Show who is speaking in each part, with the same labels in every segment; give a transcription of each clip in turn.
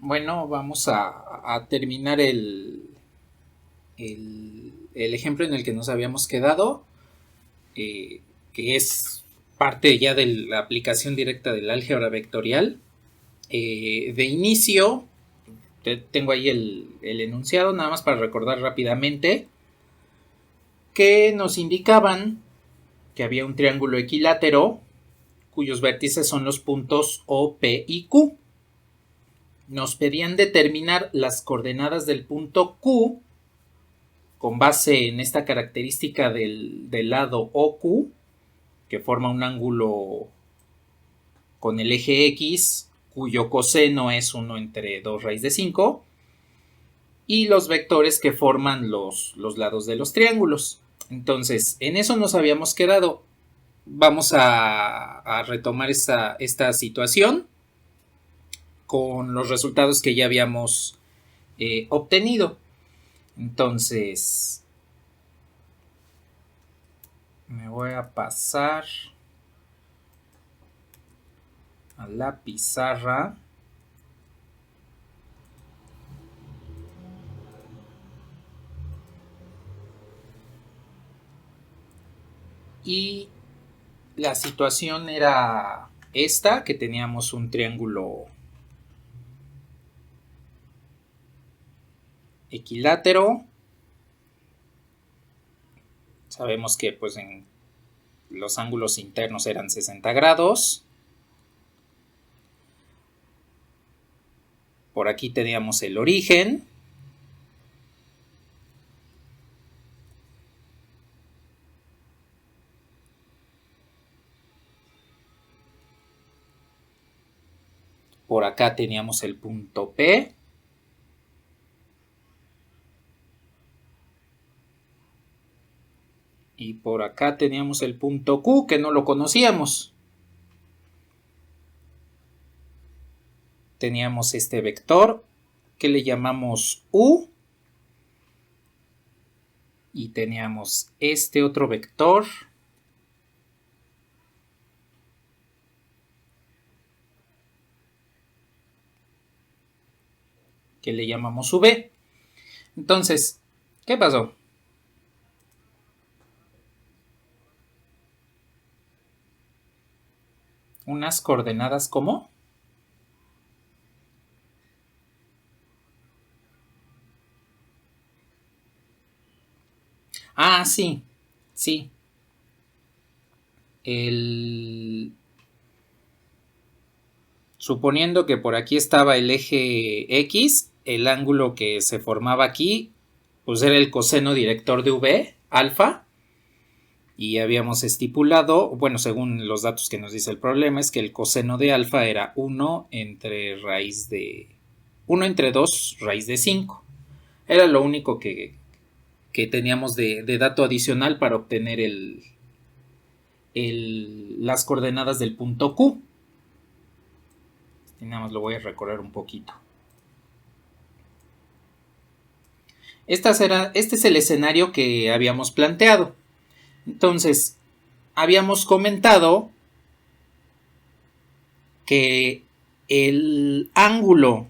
Speaker 1: Bueno, vamos a terminar el ejemplo en el que nos habíamos quedado, que es parte ya de la aplicación directa del álgebra vectorial. De inicio, tengo ahí el enunciado, nada más para recordar rápidamente, que nos indicaban que había un triángulo equilátero cuyos vértices son los puntos O, P y Q. Nos pedían determinar las coordenadas del punto Q con base en esta característica del lado OQ, que forma un ángulo con el eje X, cuyo coseno es 1 entre 2 raíz de 5, y los vectores que forman los lados de los triángulos. Entonces, en eso nos habíamos quedado. Vamos a retomar esta situación con los resultados que ya habíamos obtenido. Entonces, me voy a pasar a la pizarra. Y la situación era esta, que teníamos un triángulo equilátero. Sabemos que pues en los ángulos internos eran 60 grados. Por aquí teníamos el origen. Por acá teníamos el punto P. Y por acá teníamos el punto Q, que no lo conocíamos. Teníamos este vector que le llamamos U. Y teníamos este otro vector que le llamamos V. Entonces, ¿qué pasó? Unas coordenadas ¿cómo? Ah, sí, sí. El... Suponiendo que por aquí estaba el eje X, el ángulo que se formaba aquí, pues era el coseno director de V, alfa, y habíamos estipulado, bueno, según los datos que nos dice el problema, es que el coseno de alfa era 1 entre raíz de... 1 entre 2 raíz de 5. Era lo único que teníamos de dato adicional para obtener las coordenadas del punto Q. Y nada más lo voy a recorrer un poquito. Este es el escenario que habíamos planteado. Entonces, habíamos comentado que el ángulo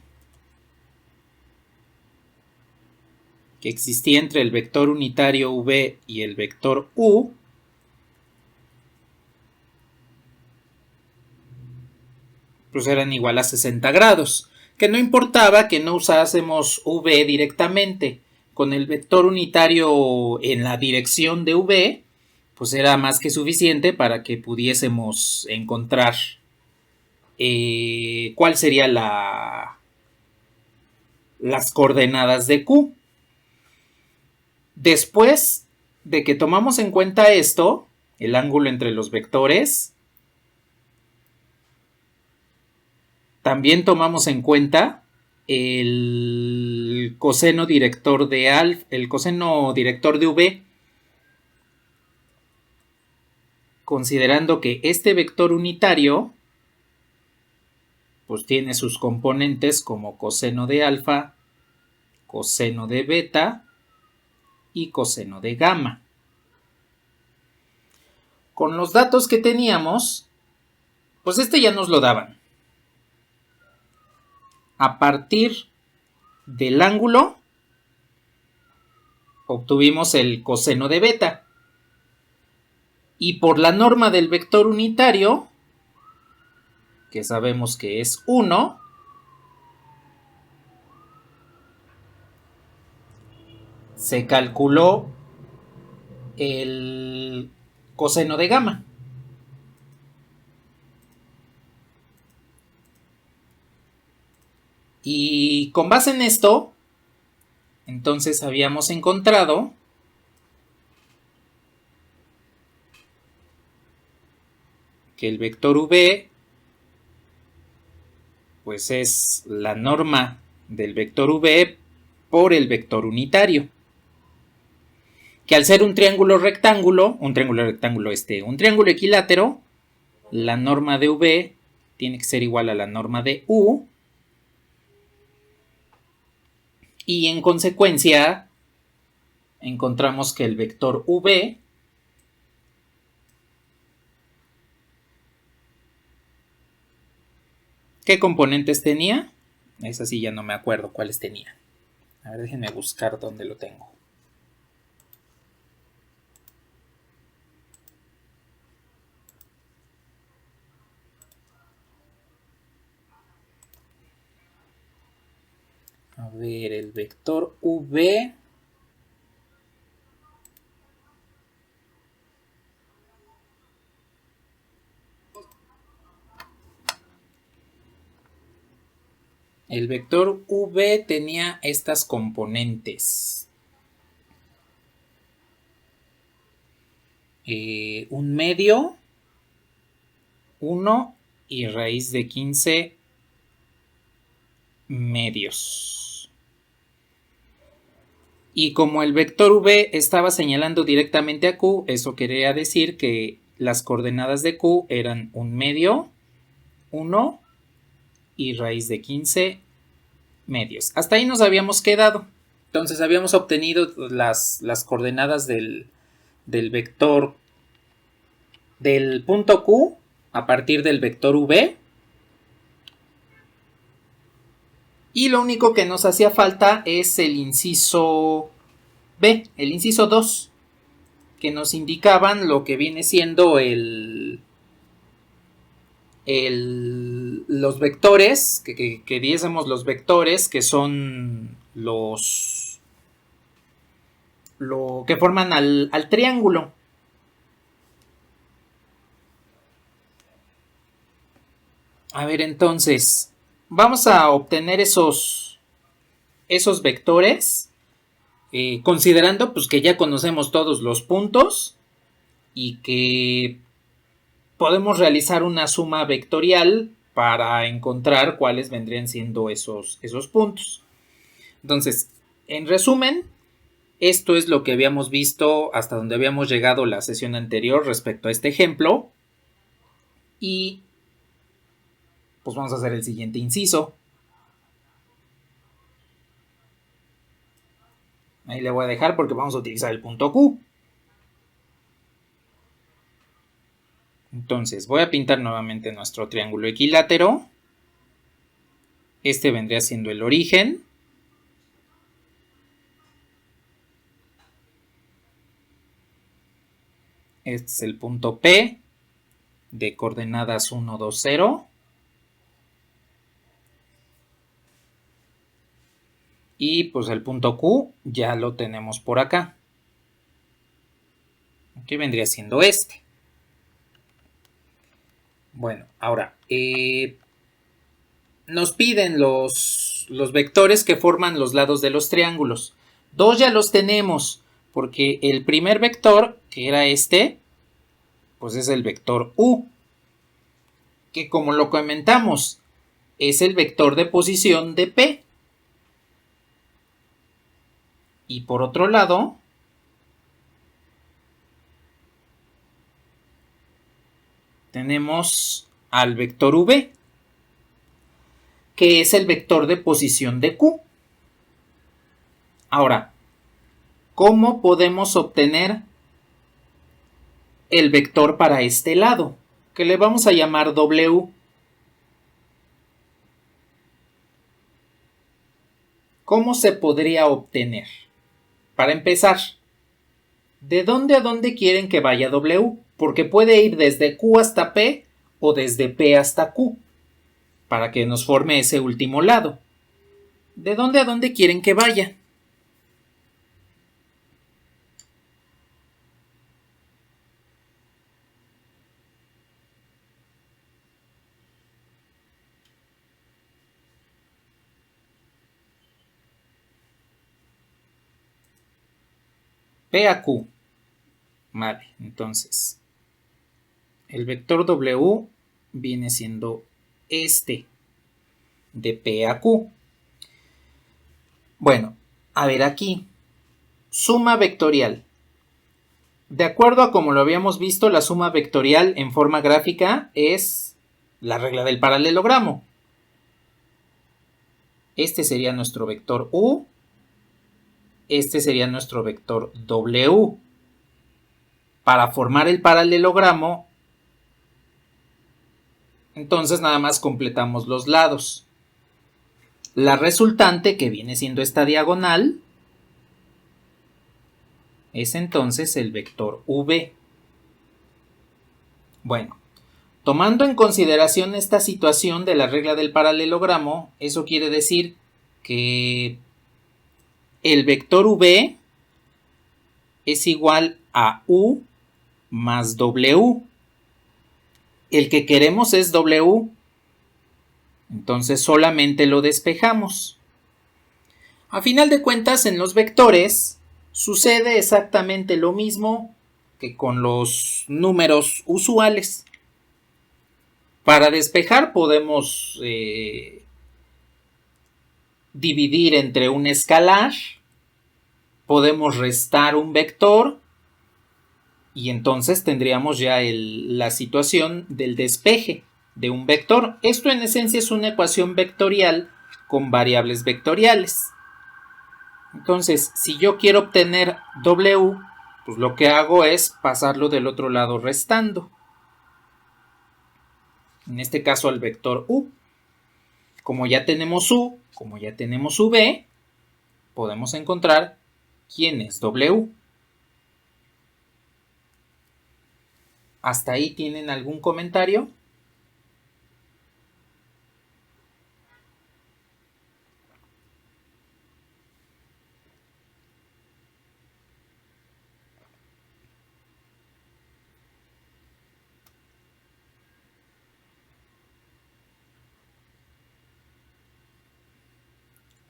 Speaker 1: que existía entre el vector unitario V y el vector U pues eran igual a 60 grados, que no importaba que no usásemos V directamente. Con el vector unitario en la dirección de V, pues era más que suficiente para que pudiésemos encontrar cuál sería las coordenadas de Q. Después de que tomamos en cuenta esto, el ángulo entre los vectores, también tomamos en cuenta el coseno director de alfa, el coseno director de V, considerando que este vector unitario pues tiene sus componentes como coseno de alfa, coseno de beta y coseno de gamma. Con los datos que teníamos, pues este ya nos lo daban. A partir del ángulo obtuvimos el coseno de beta. Y por la norma del vector unitario, que sabemos que es 1, se calculó el coseno de gamma. Y con base en esto, entonces habíamos encontrado que el vector v pues es la norma del vector v por el vector unitario. Que al ser un triángulo rectángulo, un triángulo equilátero, la norma de v tiene que ser igual a la norma de u. Y en consecuencia, encontramos que el vector v ¿qué componentes tenía? Esa sí ya no me acuerdo cuáles tenía. A ver, déjenme buscar dónde lo tengo. A ver, el vector v. El vector v tenía estas componentes. Un medio, 1 y raíz de 15 medios. Y como el vector v estaba señalando directamente a q, eso quería decir que las coordenadas de q eran un medio, 1 y raíz de 15 medios. Hasta ahí nos habíamos quedado. Entonces habíamos obtenido las coordenadas del vector del punto q a partir del vector v. Y lo único que nos hacía falta es el inciso b, el inciso 2, que nos indicaban lo que viene siendo los vectores, que diésemos los vectores que son lo que forman al triángulo. A ver, entonces, vamos a obtener esos vectores, considerando pues que ya conocemos todos los puntos y que podemos realizar una suma vectorial para encontrar cuáles vendrían siendo esos puntos. Entonces, en resumen, esto es lo que habíamos visto hasta donde habíamos llegado la sesión anterior respecto a este ejemplo. Y pues vamos a hacer el siguiente inciso. Ahí le voy a dejar porque vamos a utilizar el punto Q. Entonces voy a pintar nuevamente nuestro triángulo equilátero. Este vendría siendo el origen. Este es el punto P de coordenadas 1, 2, 0. Y pues el punto Q ya lo tenemos por acá. Que vendría siendo este. Bueno, ahora, nos piden los vectores que forman los lados de los triángulos. Dos ya los tenemos, porque el primer vector, que era este, pues es el vector U, que como lo comentamos, es el vector de posición de P. Y por otro lado, tenemos al vector V, que es el vector de posición de Q. Ahora, ¿cómo podemos obtener el vector para este lado? Que le vamos a llamar W. ¿Cómo se podría obtener? Para empezar, ¿de dónde a dónde quieren que vaya W? Porque puede ir desde Q hasta P o desde P hasta Q, para que nos forme ese último lado. ¿De dónde a dónde quieren que vaya? P a Q. Vale, entonces el vector W viene siendo este, de P a Q. Bueno, a ver aquí, suma vectorial. De acuerdo a como lo habíamos visto, la suma vectorial en forma gráfica es la regla del paralelogramo. Este sería nuestro vector U, este sería nuestro vector W. Para formar el paralelogramo, entonces nada más completamos los lados. La resultante, que viene siendo esta diagonal, es entonces el vector V. Bueno, tomando en consideración esta situación de la regla del paralelogramo, eso quiere decir que el vector V es igual a U más W. El que queremos es W, entonces solamente lo despejamos. A final de cuentas, en los vectores sucede exactamente lo mismo que con los números usuales. Para despejar podemos dividir entre un escalar, podemos restar un vector y entonces tendríamos ya la situación del despeje de un vector. Esto en esencia es una ecuación vectorial con variables vectoriales. Entonces, si yo quiero obtener W, pues lo que hago es pasarlo del otro lado restando. En este caso al vector U. Como ya tenemos U, como ya tenemos V, podemos encontrar quién es W. ¿Hasta ahí tienen algún comentario?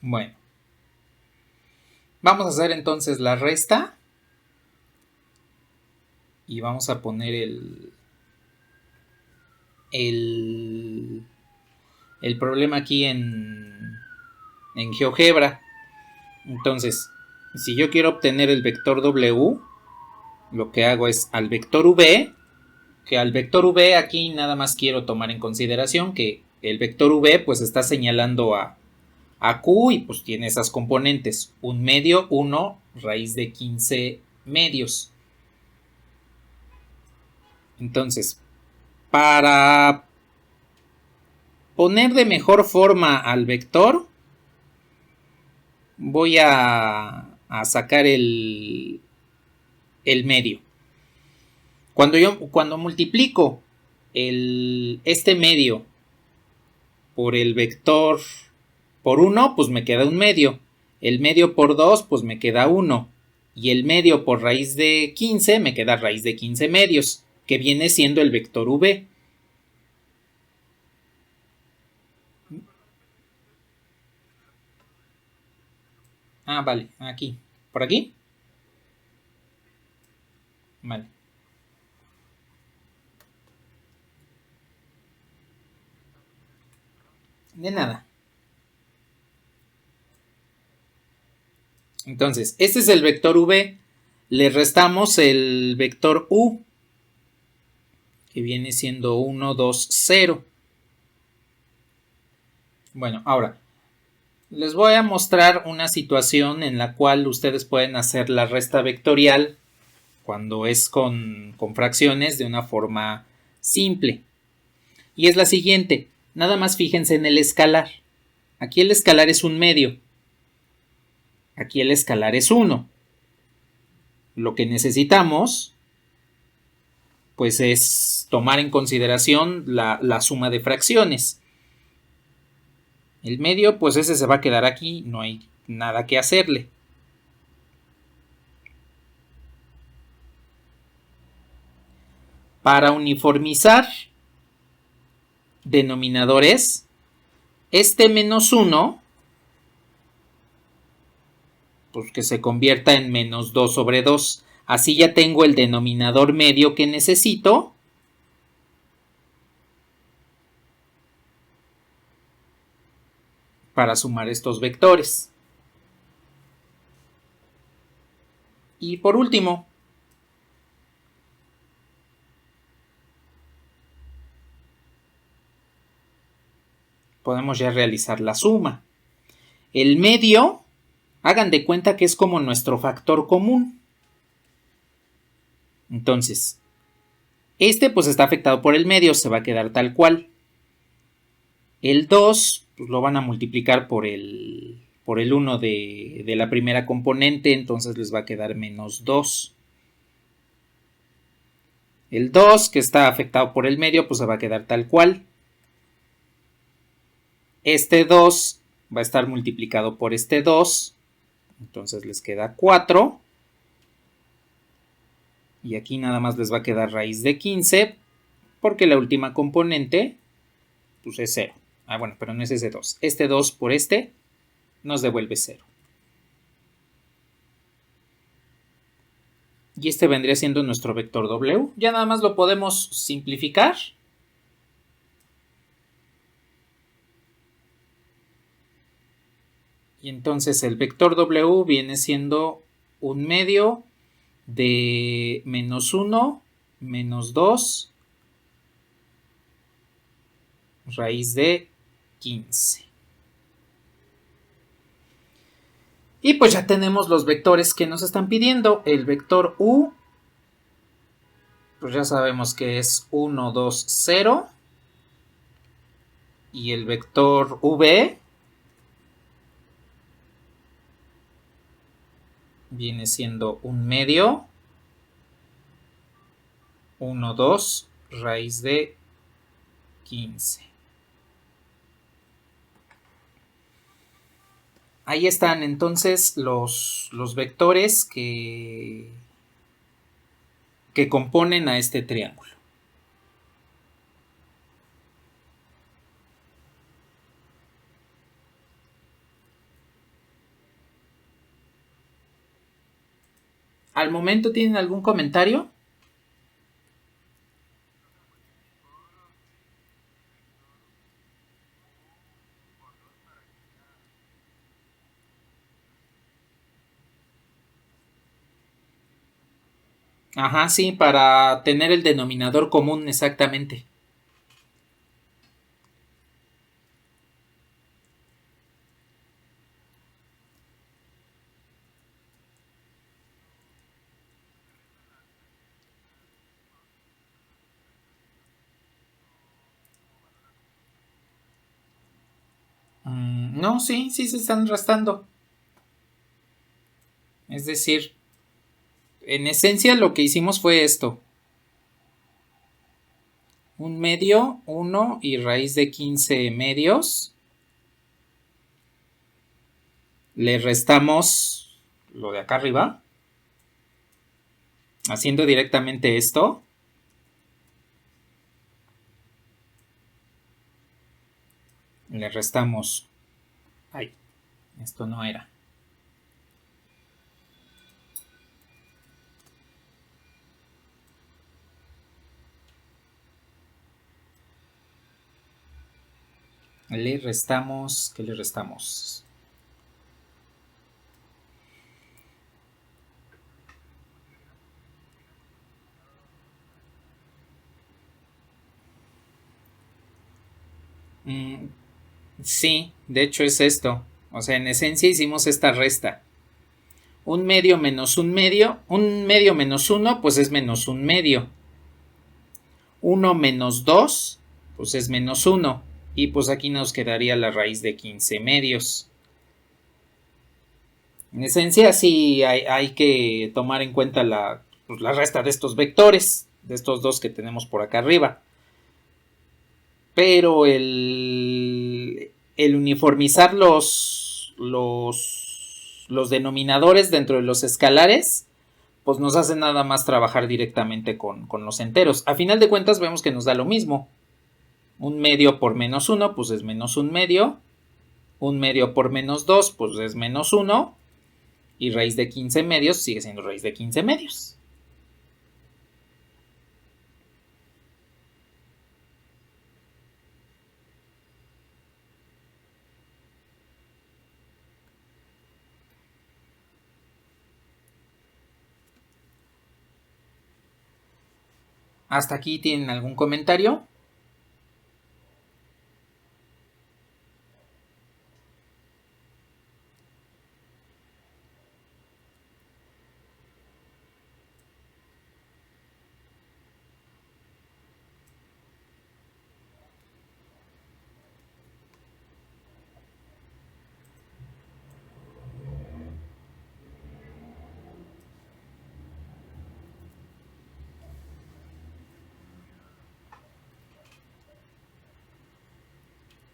Speaker 1: Bueno, vamos a hacer entonces la resta y vamos a poner el problema aquí en GeoGebra. Entonces, si yo quiero obtener el vector W, lo que hago es al vector V, que al vector V aquí nada más quiero tomar en consideración que el vector V pues está señalando a Q y pues tiene esas componentes, un medio, 1, raíz de 15 medios. Entonces, para poner de mejor forma al vector, voy a sacar el medio. Cuando multiplico este medio por el vector por 1, pues me queda un medio. El medio por 2, pues me queda 1. Y el medio por raíz de 15 me queda raíz de 15 medios, que viene siendo el vector V. Ah, vale, aquí. ¿Por aquí? Vale. De nada. Entonces, este es el vector V. Le restamos el vector U, que viene siendo 1, 2, 0. Bueno, ahora les voy a mostrar una situación en la cual ustedes pueden hacer la resta vectorial cuando es con fracciones de una forma simple. Y es la siguiente. Nada más fíjense en el escalar. Aquí el escalar es un medio. Aquí el escalar es 1. Lo que necesitamos, pues, es tomar en consideración la suma de fracciones. El medio, pues ese se va a quedar aquí, no hay nada que hacerle. Para uniformizar denominadores, este menos 1, pues que se convierta en menos 2 sobre 2. Así ya tengo el denominador medio que necesito para sumar estos vectores. Y por último, podemos ya realizar la suma. El medio, hagan de cuenta que es como nuestro factor común. Entonces, este pues está afectado por el medio, se va a quedar tal cual. El 2 pues, lo van a multiplicar por el 1 de la primera componente, entonces les va a quedar menos 2. El 2 que está afectado por el medio pues se va a quedar tal cual. Este 2 va a estar multiplicado por este 2, entonces les queda 4. Y aquí nada más les va a quedar raíz de 15, porque la última componente pues es 0. Ah, bueno, pero no es ese 2. Este 2 por este nos devuelve 0. Y este vendría siendo nuestro vector W. Ya nada más lo podemos simplificar. Y entonces el vector W viene siendo un medio de menos 1, menos 2, raíz de 15. Y pues ya tenemos los vectores que nos están pidiendo. El vector U, pues ya sabemos que es 1, 2, 0. Y el vector V viene siendo un medio, 1, 2, raíz de 15. Ahí están entonces los vectores que componen a este triángulo. ¿Al momento tienen algún comentario? Ajá, sí, para tener el denominador común exactamente. No, sí se están restando. Es decir, en esencia lo que hicimos fue esto. Un medio, 1 y raíz de 15 medios. Le restamos lo de acá arriba. Haciendo directamente esto. Le restamos. Ay, esto no era. Le restamos. ¿Qué le restamos? Sí, de hecho es esto. O sea, en esencia hicimos esta resta. Un medio menos un medio menos 1, pues es menos un medio. 1 menos 2, pues es menos 1. Y pues aquí nos quedaría la raíz de 15 medios. En esencia, sí hay que tomar en cuenta pues, la resta de estos vectores, de estos dos que tenemos por acá arriba. Pero el uniformizar los denominadores dentro de los escalares, pues nos hace nada más trabajar directamente con los enteros. A final de cuentas vemos que nos da lo mismo. Un medio por menos 1, pues es menos un medio. Un medio por menos 2, pues es menos 1. Y raíz de 15 medios sigue siendo raíz de 15 medios. ¿Hasta aquí tienen algún comentario?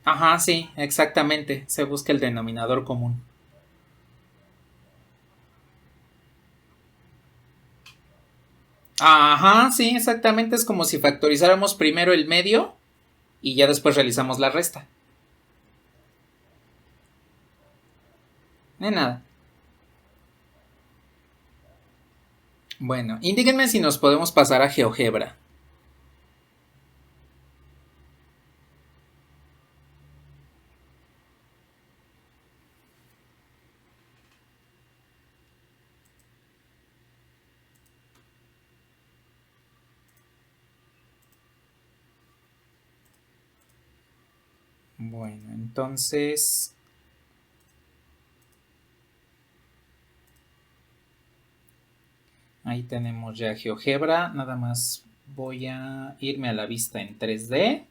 Speaker 1: Ajá, sí, exactamente. Se busca el denominador común. Ajá, sí, exactamente. Es como si factorizáramos primero el medio y ya después realizamos la resta. De nada. Bueno, indíquenme si nos podemos pasar a GeoGebra. Bueno, entonces ahí tenemos ya GeoGebra. Nada más voy a irme a la vista en 3D.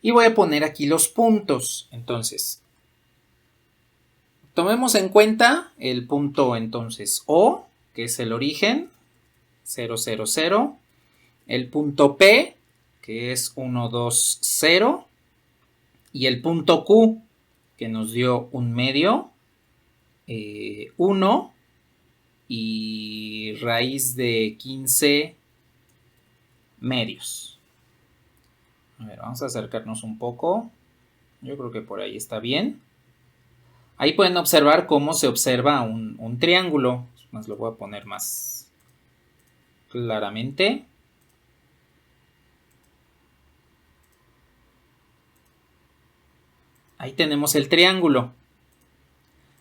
Speaker 1: Y voy a poner aquí los puntos. Entonces, tomemos en cuenta el punto entonces O, que es el origen, 0, 0, 0. El punto P, que es 1, 2, 0. Y el punto Q, que nos dio un medio, 1 y raíz de 15 medios. A ver, vamos a acercarnos un poco. Yo creo que por ahí está bien. Ahí pueden observar cómo se observa un triángulo. Más lo voy a poner más claramente. Ahí tenemos el triángulo.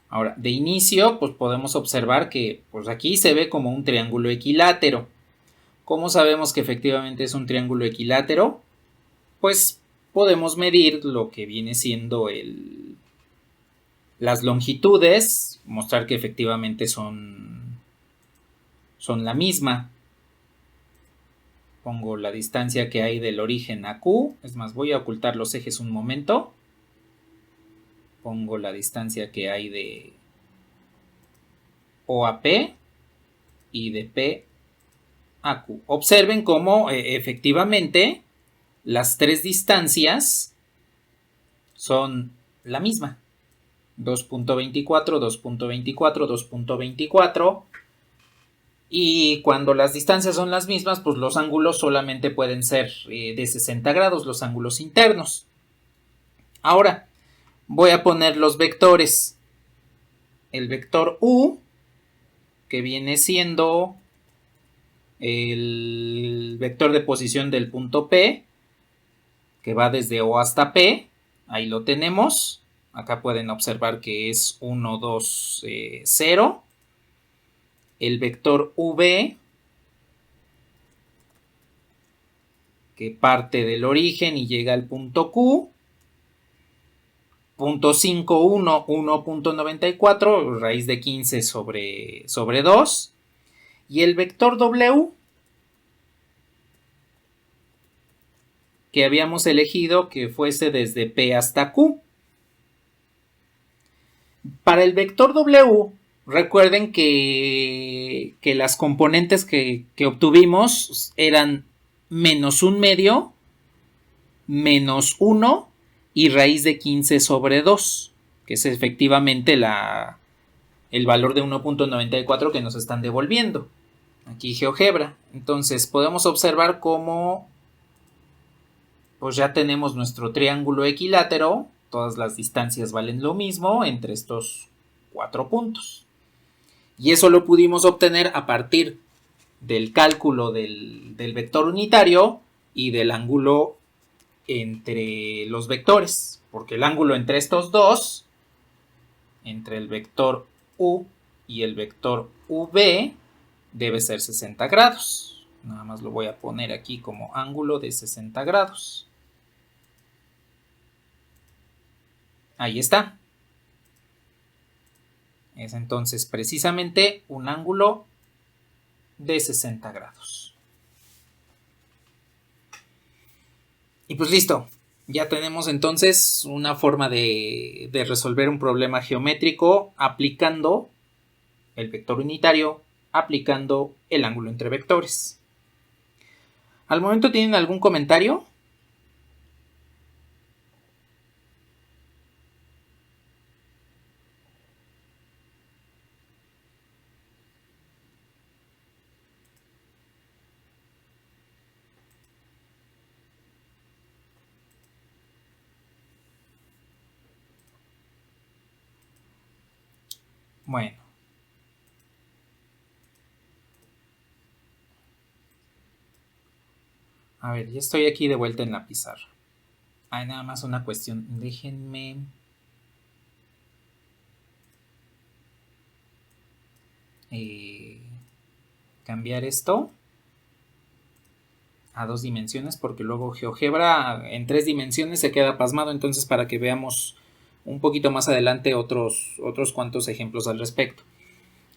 Speaker 1: Ahora, de inicio, pues podemos observar que pues aquí se ve como un triángulo equilátero. ¿Cómo sabemos que efectivamente es un triángulo equilátero? Pues podemos medir lo que viene siendo las longitudes, mostrar que efectivamente son la misma. Pongo la distancia que hay del origen a Q. Es más, voy a ocultar los ejes un momento. Pongo la distancia que hay de O a P y de P a Q. Observen cómo efectivamente las tres distancias son la misma. 2.24, 2.24, 2.24. Y cuando las distancias son las mismas, pues los ángulos solamente pueden ser de 60 grados, los ángulos internos. Ahora, voy a poner los vectores. El vector U, que viene siendo el vector de posición del punto P, que va desde O hasta P. Ahí lo tenemos. Acá pueden observar que es 1, 2, 0. El vector V, que parte del origen y llega al punto Q. Punto 5, 1, 1.94, raíz de 15 sobre 2. Y el vector W, que habíamos elegido que fuese desde P hasta Q. Para el vector W, recuerden que las componentes que obtuvimos eran menos un medio, menos 1 y raíz de 15 sobre 2, que es efectivamente el valor de 1.94 que nos están devolviendo. Aquí GeoGebra. Entonces podemos observar cómo pues ya tenemos nuestro triángulo equilátero. Todas las distancias valen lo mismo entre estos 4 puntos. Y eso lo pudimos obtener a partir del cálculo del vector unitario y del ángulo entre los vectores. Porque el ángulo entre estos dos, entre el vector U y el vector V, debe ser 60 grados. Nada más lo voy a poner aquí como ángulo de 60 grados. Ahí está. Es entonces precisamente un ángulo de 60 grados. Y pues listo. Ya tenemos entonces una forma de resolver un problema geométrico aplicando el vector unitario, aplicando el ángulo entre vectores. ¿Al momento tienen algún comentario? Bueno. A ver, ya estoy aquí de vuelta en la pizarra. Hay nada más una cuestión. Déjenme cambiar esto a 2 dimensiones porque luego GeoGebra en 3 dimensiones se queda pasmado. Entonces para que veamos un poquito más adelante otros cuantos ejemplos al respecto.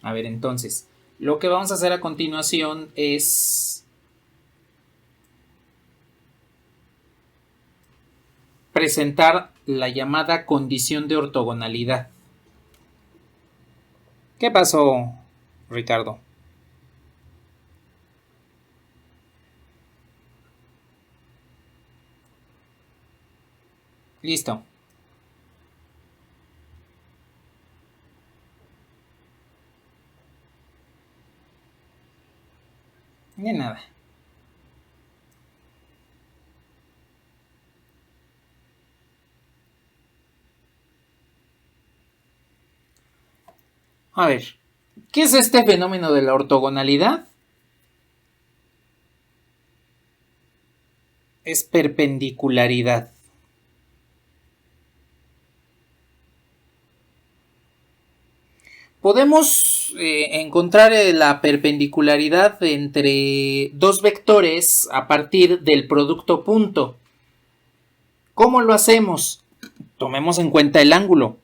Speaker 1: A ver, entonces, lo que vamos a hacer a continuación es presentar la llamada condición de ortogonalidad. ¿Qué pasó, Ricardo? Listo. De nada. A ver, ¿qué es este fenómeno de la ortogonalidad? Es perpendicularidad. Podemos encontrar la perpendicularidad entre dos vectores a partir del producto punto. ¿Cómo lo hacemos? Tomemos en cuenta el ángulo.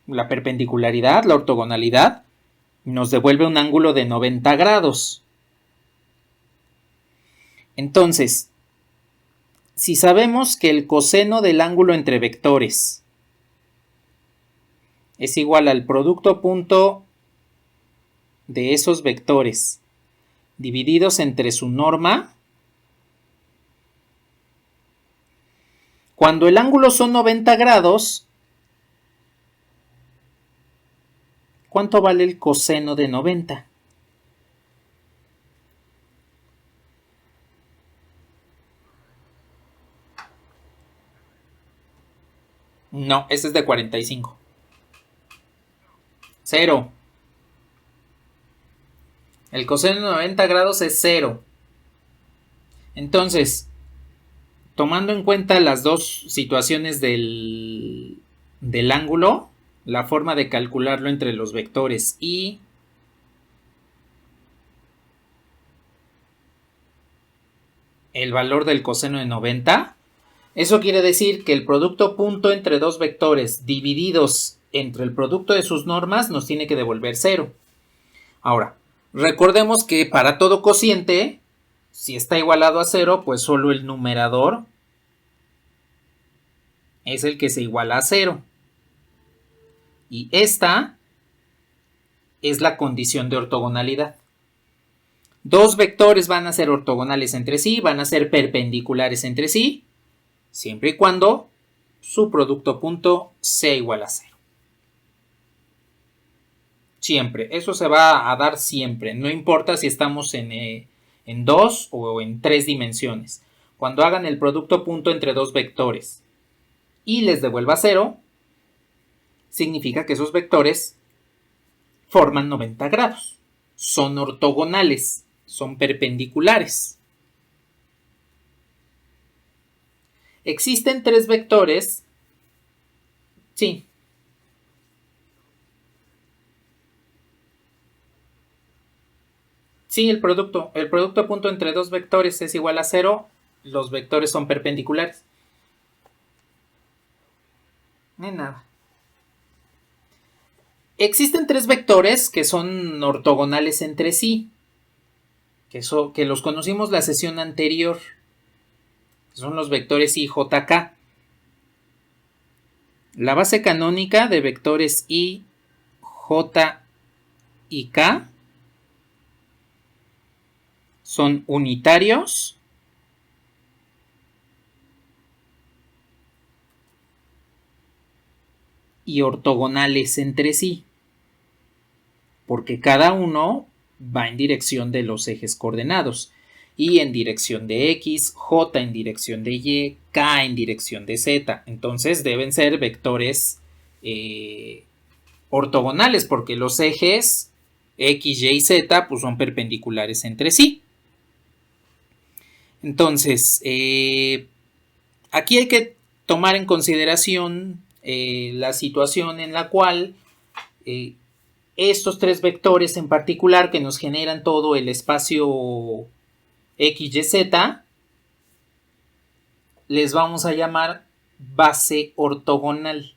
Speaker 1: La perpendicularidad, la ortogonalidad, nos devuelve un ángulo de 90 grados. Entonces, si sabemos que el coseno del ángulo entre vectores es igual al producto punto de esos vectores divididos entre su norma, cuando el ángulo son 90 grados, ¿cuánto vale el coseno de 90? No, este es de 45. 0. El coseno de 90 grados es 0. Entonces, tomando en cuenta las dos situaciones del ángulo, la forma de calcularlo entre los vectores y el valor del coseno de 90, eso quiere decir que el producto punto entre dos vectores divididos entre el producto de sus normas nos tiene que devolver 0. Ahora, recordemos que para todo cociente, si está igualado a 0, pues solo el numerador es el que se iguala a 0. Y esta es la condición de ortogonalidad. Dos vectores van a ser ortogonales entre sí, van a ser perpendiculares entre sí, siempre y cuando su producto punto sea igual a 0. Siempre, eso se va a dar siempre, no importa si estamos en 2 o en 3 dimensiones. Cuando hagan el producto punto entre dos vectores y les devuelva 0, significa que esos vectores forman 90 grados, son ortogonales, son perpendiculares. Existen 3 vectores, sí. Sí, el producto punto entre dos vectores es igual a 0, los vectores son perpendiculares. No hay nada. Existen 3 vectores que son ortogonales entre sí, que los conocimos la sesión anterior, son los vectores I, J, K. La base canónica de vectores I, J y K son unitarios y ortogonales entre sí, porque cada uno va en dirección de los ejes coordenados. I en dirección de X, J en dirección de Y, K en dirección de Z. Entonces deben ser vectores ortogonales porque los ejes X, Y y Z pues son perpendiculares entre sí. Entonces, aquí hay que tomar en consideración la situación en la cual estos 3 vectores en particular que nos generan todo el espacio X, Y, Z, les vamos a llamar base ortogonal.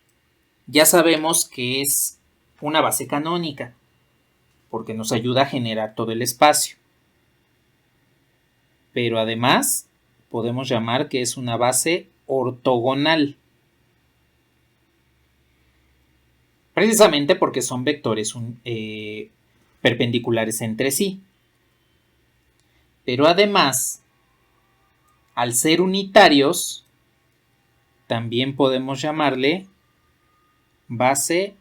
Speaker 1: Ya sabemos que es una base canónica, porque nos ayuda a generar todo el espacio. Pero además, podemos llamar que es una base ortogonal. Precisamente porque son vectores perpendiculares entre sí. Pero además, al ser unitarios, también podemos llamarle base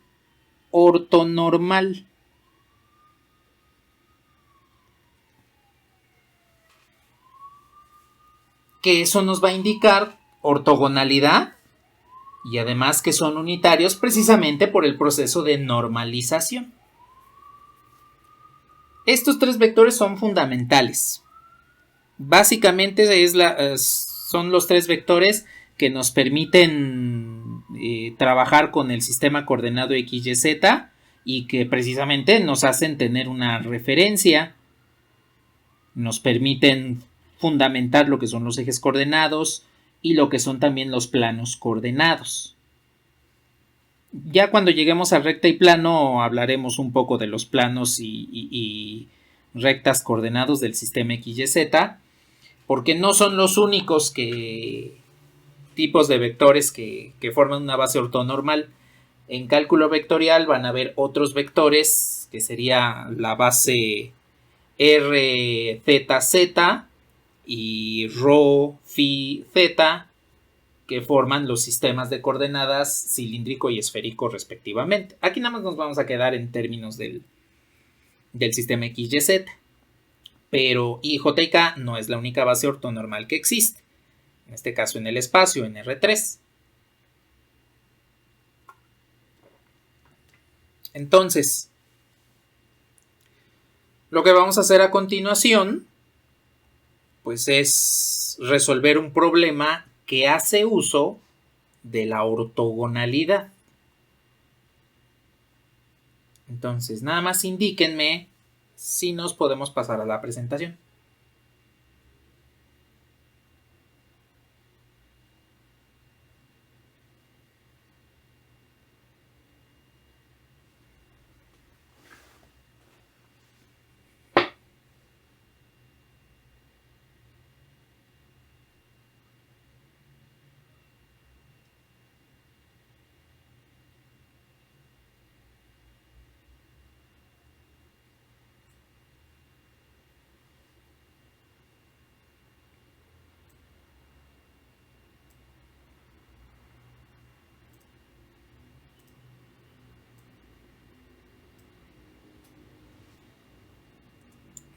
Speaker 1: ortonormal. Que eso nos va a indicar ortogonalidad y además que son unitarios precisamente por el proceso de normalización. Estos 3 vectores son fundamentales. Básicamente son los 3 vectores que nos permiten trabajar con el sistema coordenado X, Y, Z y que precisamente nos hacen tener una referencia, nos permiten fundamentar lo que son los ejes coordenados y lo que son también los planos coordenados. Ya cuando lleguemos a recta y plano hablaremos un poco de los planos y rectas coordenados del sistema X, Y, Z, porque no son los únicos tipos de vectores que forman una base ortonormal. En cálculo vectorial van a haber otros vectores que sería la base RZZ y Rho Phi Z, que forman los sistemas de coordenadas cilíndrico y esférico respectivamente. Aquí nada más nos vamos a quedar en términos del sistema X, Y, Z. Pero I, J y K no es la única base ortonormal que existe. En este caso en el espacio, en R3. Entonces, lo que vamos a hacer a continuación, pues es resolver un problema que hace uso de la ortogonalidad. Entonces, nada más indíquenme si nos podemos pasar a la presentación.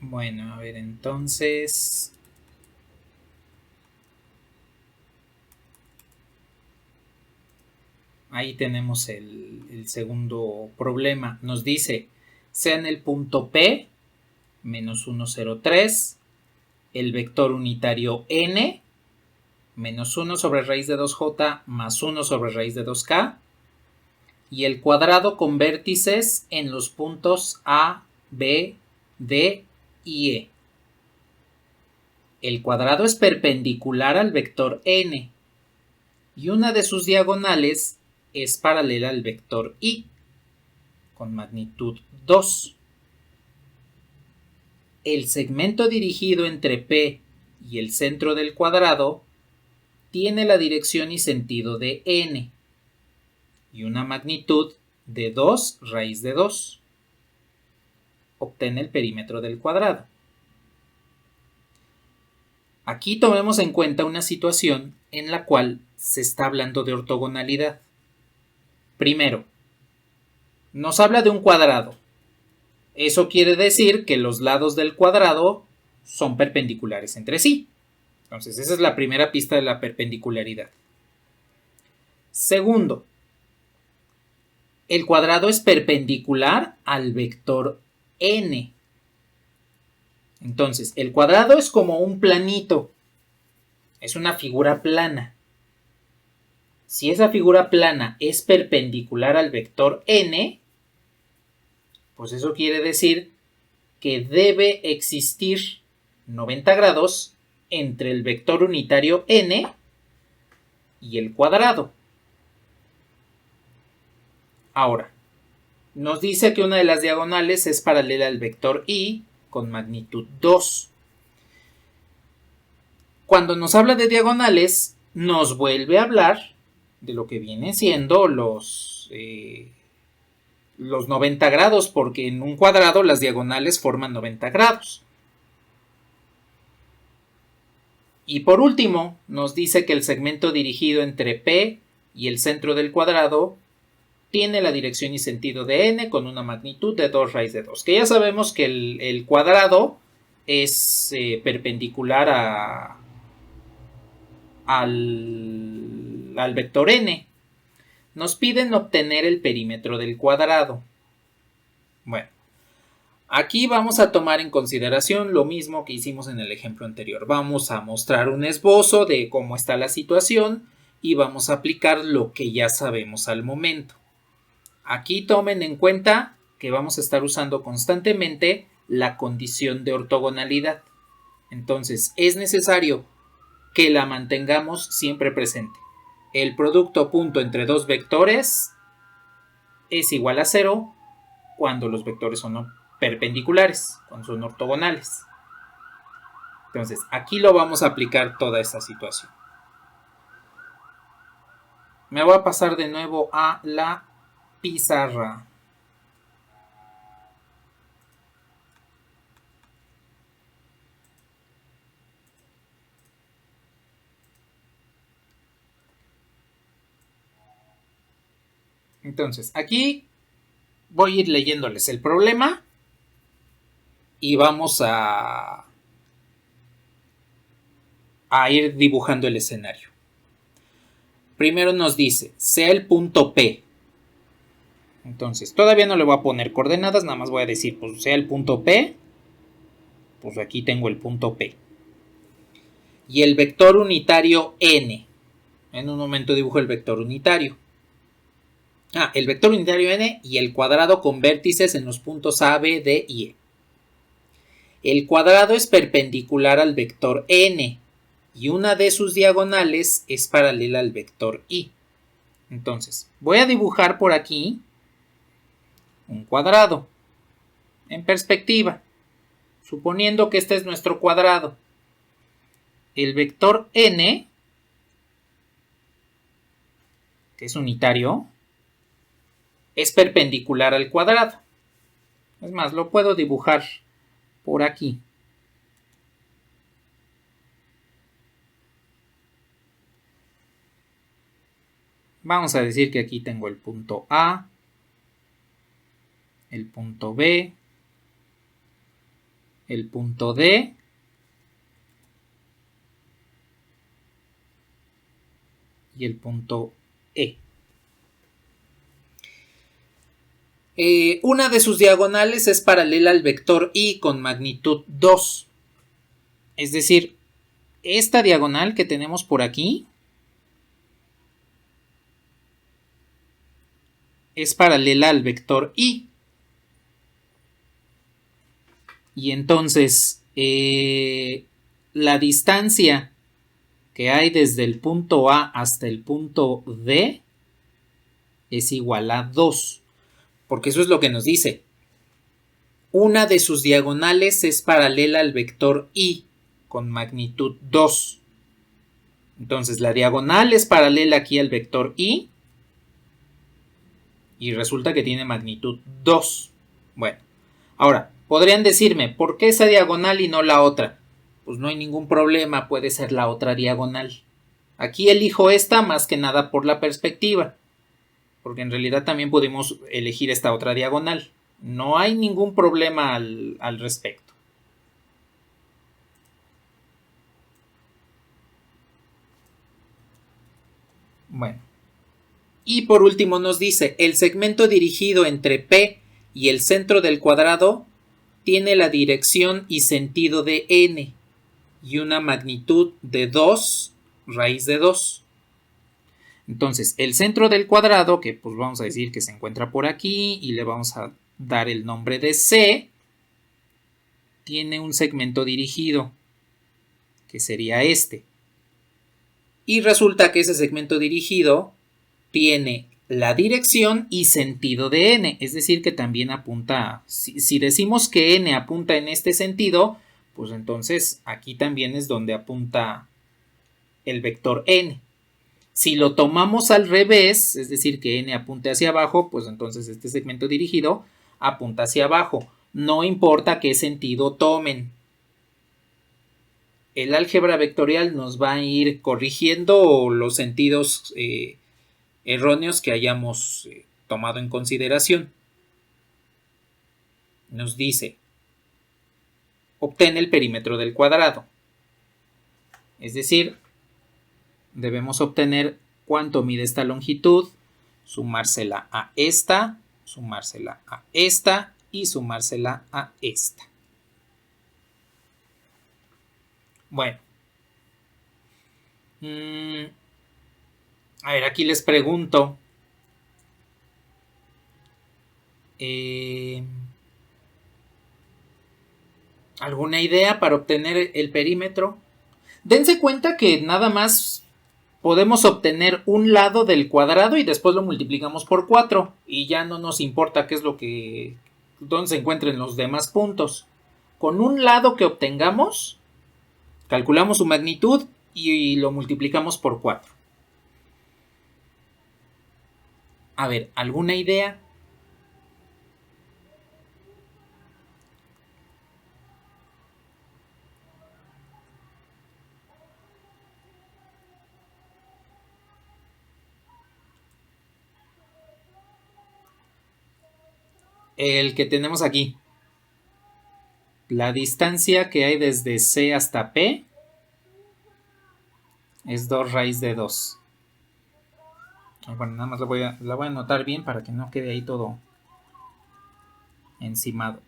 Speaker 1: Bueno, a ver, entonces... Ahí tenemos el segundo problema. Nos dice, sea en el punto P, menos 1, 0, 3, el vector unitario n, menos 1 sobre raíz de 2j más 1 sobre raíz de 2k, y el cuadrado con vértices en los puntos A, B, D y E. El cuadrado es perpendicular al vector n y una de sus diagonales es paralela al vector i con magnitud 2. El segmento dirigido entre P y el centro del cuadrado tiene la dirección y sentido de n y una magnitud de 2 raíz de 2. Obtén el perímetro del cuadrado. Aquí tomemos en cuenta una situación en la cual se está hablando de ortogonalidad. Primero, nos habla de un cuadrado. Eso quiere decir que los lados del cuadrado son perpendiculares entre sí. Entonces, esa es la primera pista de la perpendicularidad. Segundo, el cuadrado es perpendicular al vector n. Entonces, el cuadrado es como un planito. Es una figura plana. Si esa figura plana es perpendicular al vector n, pues eso quiere decir que debe existir 90 grados entre el vector unitario n y el cuadrado. Ahora, nos dice que una de las diagonales es paralela al vector i con magnitud 2. Cuando nos habla de diagonales, nos vuelve a hablar de lo que vienen siendo los 90 grados, porque en un cuadrado las diagonales forman 90 grados. Y por último, nos dice que el segmento dirigido entre P y el centro del cuadrado tiene la dirección y sentido de n con una magnitud de 2 raíz de 2. Que ya sabemos que el cuadrado es perpendicular al vector n. Nos piden obtener el perímetro del cuadrado. Bueno, aquí vamos a tomar en consideración lo mismo que hicimos en el ejemplo anterior. Vamos a mostrar un esbozo de cómo está la situación y vamos a aplicar lo que ya sabemos al momento. Aquí tomen en cuenta que vamos a estar usando constantemente la condición de ortogonalidad. Entonces, es necesario que la mantengamos siempre presente. El producto punto entre dos vectores es igual a 0 cuando los vectores son perpendiculares, cuando son ortogonales. Entonces, aquí lo vamos a aplicar toda esta situación. Me voy a pasar de nuevo a la pizarra. Entonces, aquí voy a ir leyéndoles el problema y vamos a ir dibujando el escenario. Primero nos dice, sea el punto P. Entonces, todavía no le voy a poner coordenadas, nada más voy a decir, pues sea el punto P, pues aquí tengo el punto P. Y el vector unitario n. En un momento dibujo el vector unitario. El vector unitario n y el cuadrado con vértices en los puntos A, B, D y E. El cuadrado es perpendicular al vector n y una de sus diagonales es paralela al vector i. Entonces, voy a dibujar por aquí un cuadrado en perspectiva, suponiendo que este es nuestro cuadrado. El vector n, que es unitario, es perpendicular al cuadrado. Es más, lo puedo dibujar por aquí. Vamos a decir que aquí tengo el punto A, el punto B el punto D y el punto E. Una de sus diagonales es paralela al vector Y con magnitud 2. Es decir, esta diagonal que tenemos por aquí es paralela al vector Y. Y entonces, la distancia que hay desde el punto A hasta el punto D es igual a 2. Porque eso es lo que nos dice. Una de sus diagonales es paralela al vector Y con magnitud 2. Entonces la diagonal es paralela aquí al vector Y y resulta que tiene magnitud 2. Bueno, ahora, podrían decirme, ¿por qué esa diagonal y no la otra? Pues no hay ningún problema, puede ser la otra diagonal. Aquí elijo esta más que nada por la perspectiva, porque en realidad también podemos elegir esta otra diagonal. No hay ningún problema al respecto. Bueno. Y por último nos dice, el segmento dirigido entre P y el centro del cuadrado tiene la dirección y sentido de n y una magnitud de 2 raíz de 2. Entonces, el centro del cuadrado, que pues vamos a decir que se encuentra por aquí y le vamos a dar el nombre de C, tiene un segmento dirigido, que sería este. Y resulta que ese segmento dirigido tiene la dirección y sentido de n, es decir, que también apunta, si decimos que n apunta en este sentido, pues entonces aquí también es donde apunta el vector n. Si lo tomamos al revés, es decir, que n apunte hacia abajo, pues entonces este segmento dirigido apunta hacia abajo. No importa qué sentido tomen. El álgebra vectorial nos va a ir corrigiendo los sentidos erróneos que hayamos tomado en consideración. Nos dice, obtén el perímetro del cuadrado. Es decir, debemos obtener cuánto mide esta longitud, sumársela a esta y sumársela a esta. Bueno. A ver, aquí les pregunto. ¿Alguna idea para obtener el perímetro? Dense cuenta que nada más podemos obtener un lado del cuadrado y después lo multiplicamos por 4 y ya no nos importa qué es lo que dónde se encuentren los demás puntos. Con un lado que obtengamos, calculamos su magnitud y lo multiplicamos por 4. A ver, ¿alguna idea? El que tenemos aquí. La distancia que hay desde C hasta P es 2 raíz de 2. Bueno, nada más la voy a anotar bien para que no quede ahí todo encimado.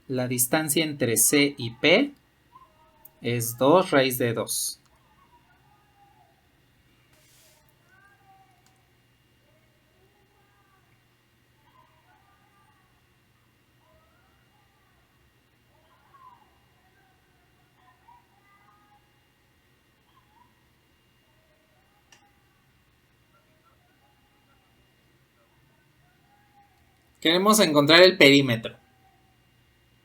Speaker 1: La distancia entre C y P es 2 raíz de 2. Queremos encontrar el perímetro.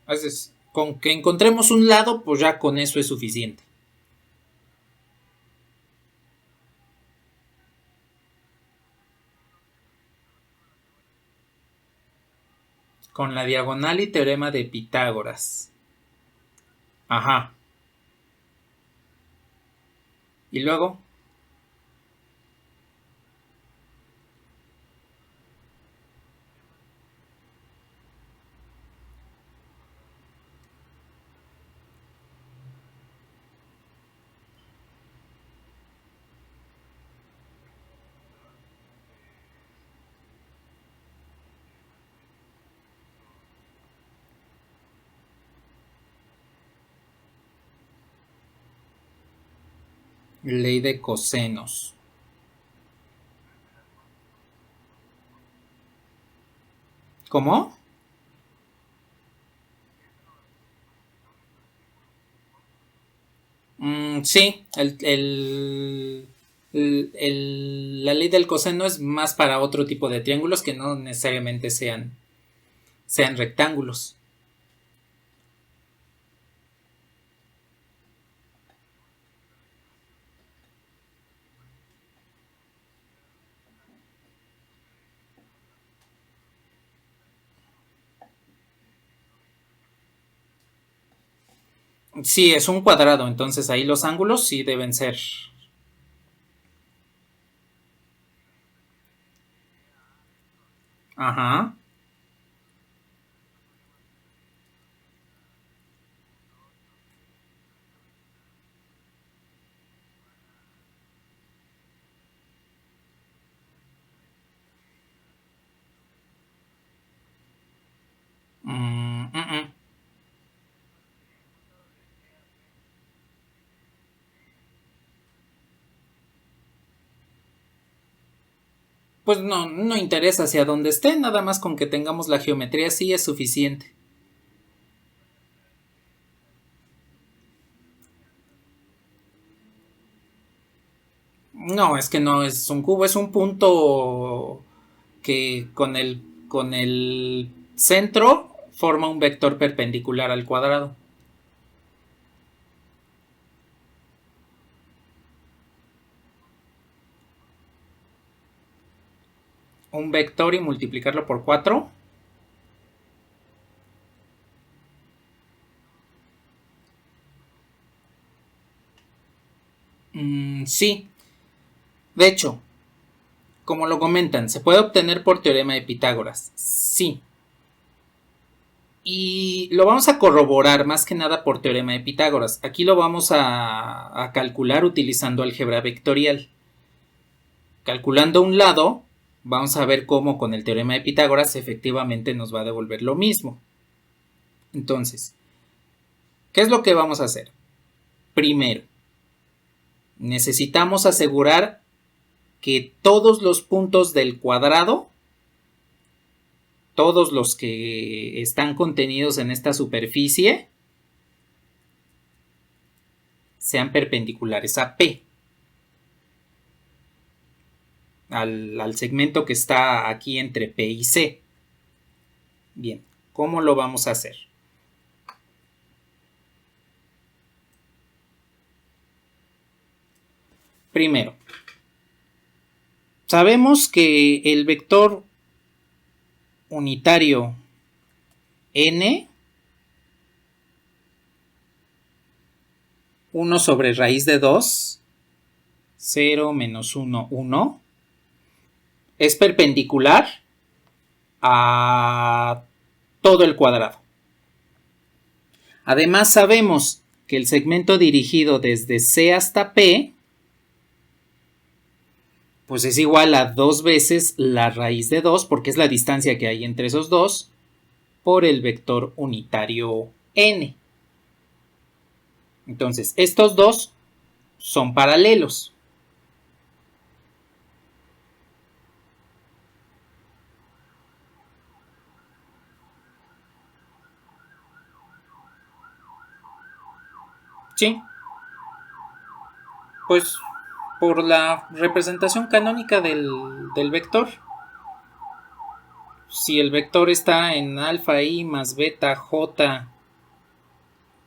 Speaker 1: Entonces, con que encontremos un lado, pues ya con eso es suficiente. Con la diagonal y teorema de Pitágoras. Ajá. Y luego, Ley de cosenos. ¿Cómo? Sí, la ley del coseno es más para otro tipo de triángulos que no necesariamente sean rectángulos. Sí, es un cuadrado, entonces ahí los ángulos sí deben ser. Ajá. Mm, mm, mm. Pues no, no interesa hacia dónde esté, nada más con que tengamos la geometría sí es suficiente. No, es que no es un cubo, es un punto que con el centro forma un vector perpendicular al cuadrado. Un vector y multiplicarlo por 4. Sí, de hecho, como lo comentan, se puede obtener por teorema de Pitágoras. Sí. Y lo vamos a corroborar más que nada por teorema de Pitágoras. Aquí lo vamos a calcular utilizando álgebra vectorial. Calculando un lado, vamos a ver cómo con el teorema de Pitágoras efectivamente nos va a devolver lo mismo. Entonces, ¿qué es lo que vamos a hacer? Primero, necesitamos asegurar que todos los puntos del cuadrado, todos los que están contenidos en esta superficie, sean perpendiculares a P, al segmento que está aquí entre P y C. Bien, ¿cómo lo vamos a hacer? Primero, sabemos que el vector unitario n, 1 sobre raíz de 2, 0 menos 1, 1, es perpendicular a todo el cuadrado. Además sabemos que el segmento dirigido desde C hasta P pues es igual a 2 veces la raíz de 2, porque es la distancia que hay entre esos dos, por el vector unitario n. Entonces, estos dos son paralelos. ¿Sí? Pues por la representación canónica del vector. Si el vector está en alfa i más beta j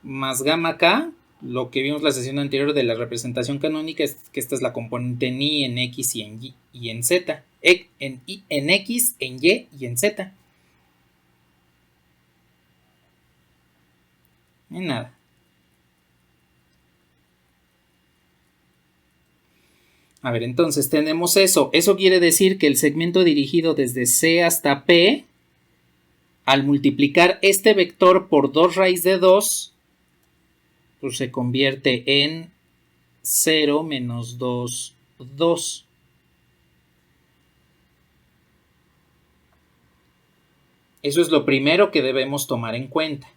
Speaker 1: más gamma k, lo que vimos la sesión anterior de la representación canónica es que esta es la componente en y, en x y en y y en z. En x, en y y en z. En nada. A ver, entonces tenemos eso. Eso quiere decir que el segmento dirigido desde C hasta P, al multiplicar este vector por 2 raíz de 2, pues se convierte en 0 menos 2, 2. Eso es lo primero que debemos tomar en cuenta.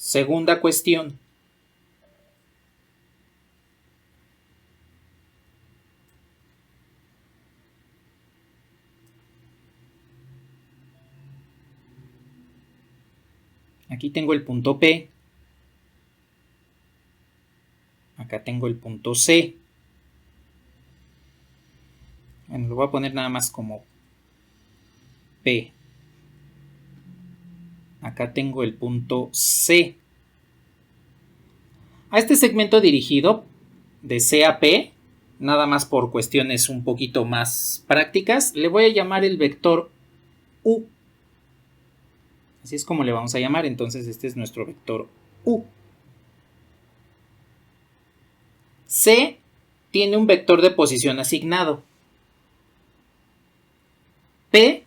Speaker 1: Segunda cuestión. Aquí tengo el punto P. Acá tengo el punto C. Bueno, lo voy a poner nada más como P. Acá tengo el punto C. A este segmento dirigido de C a P, nada más por cuestiones un poquito más prácticas, le voy a llamar el vector U. Así es como le vamos a llamar, entonces este es nuestro vector U. C tiene un vector de posición asignado. P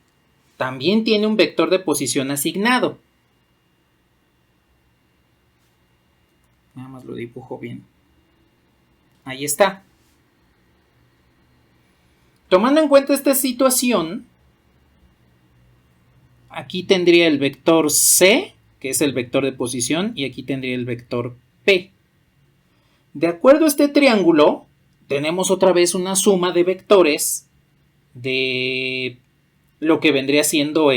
Speaker 1: también tiene un vector de posición asignado. Nada más lo dibujo bien. Ahí está. Tomando en cuenta esta situación, aquí tendría el vector C, que es el vector de posición, y aquí tendría el vector P. De acuerdo a este triángulo, tenemos otra vez una suma de vectores de lo que vendría siendo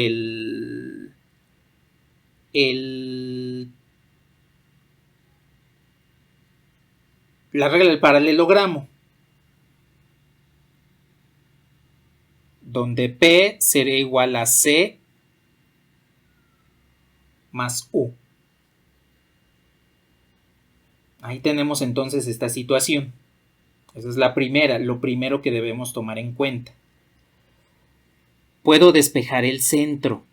Speaker 1: la regla del paralelogramo, donde P sería igual a C más U. Ahí tenemos entonces esta situación. Esa es la primera, lo primero que debemos tomar en cuenta. Puedo despejar el centro.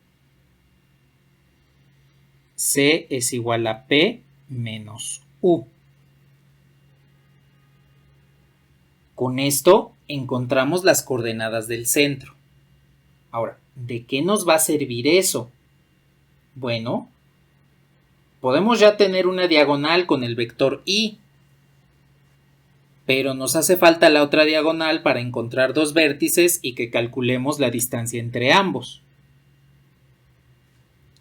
Speaker 1: C es igual a P menos U. Con esto encontramos las coordenadas del centro. Ahora, ¿de qué nos va a servir eso? Bueno, podemos ya tener una diagonal con el vector I, pero nos hace falta la otra diagonal para encontrar dos vértices y que calculemos la distancia entre ambos.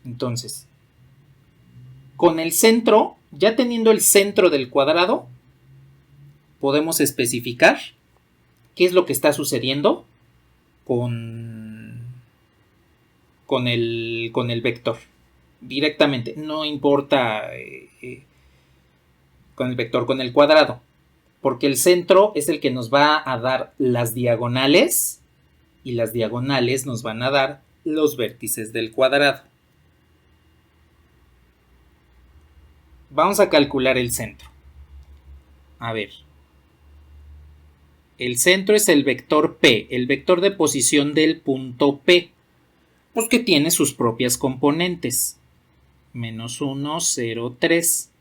Speaker 1: Entonces, con el centro, ya teniendo el centro del cuadrado, podemos especificar qué es lo que está sucediendo con el vector. Directamente, no importa con el vector, con el cuadrado, porque el centro es el que nos va a dar las diagonales y las diagonales nos van a dar los vértices del cuadrado. Vamos a calcular el centro. A ver, el centro es el vector P, el vector de posición del punto P, pues que tiene sus propias componentes. Menos 1, 0, 3.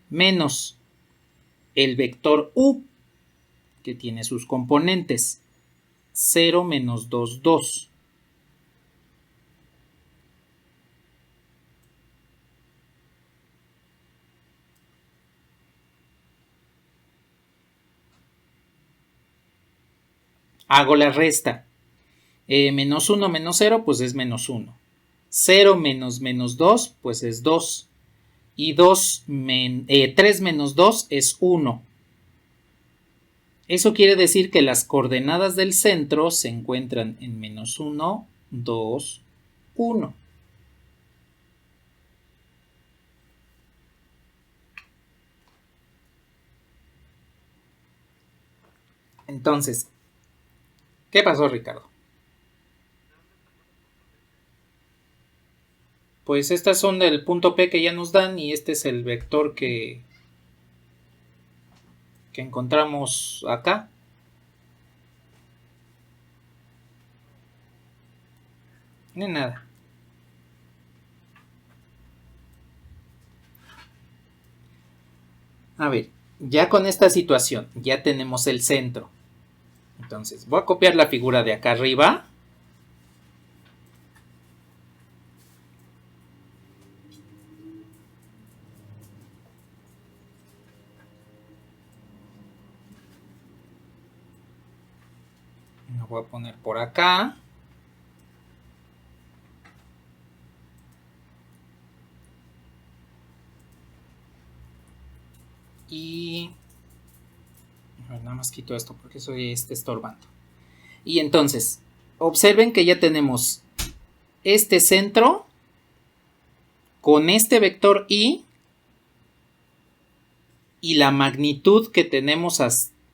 Speaker 1: Menos el vector U, que tiene sus componentes. 0, menos 2, 2. Hago la resta. Menos 1 menos 0, pues es menos 1. 0 menos menos 2, pues es 2. Y 3 menos 2 es 1. Eso quiere decir que las coordenadas del centro se encuentran en menos 1, 2, 1. Entonces, ¿qué pasó, Ricardo? Pues estas son del punto P que ya nos dan y este es el vector que encontramos acá. No hay nada. A ver, ya con esta situación, ya tenemos el centro. Entonces, voy a copiar la figura de acá arriba. Lo voy a poner por acá. Y a ver, nada más quito esto porque eso está estorbando. Y entonces, observen que ya tenemos este centro con este vector y la magnitud que tenemos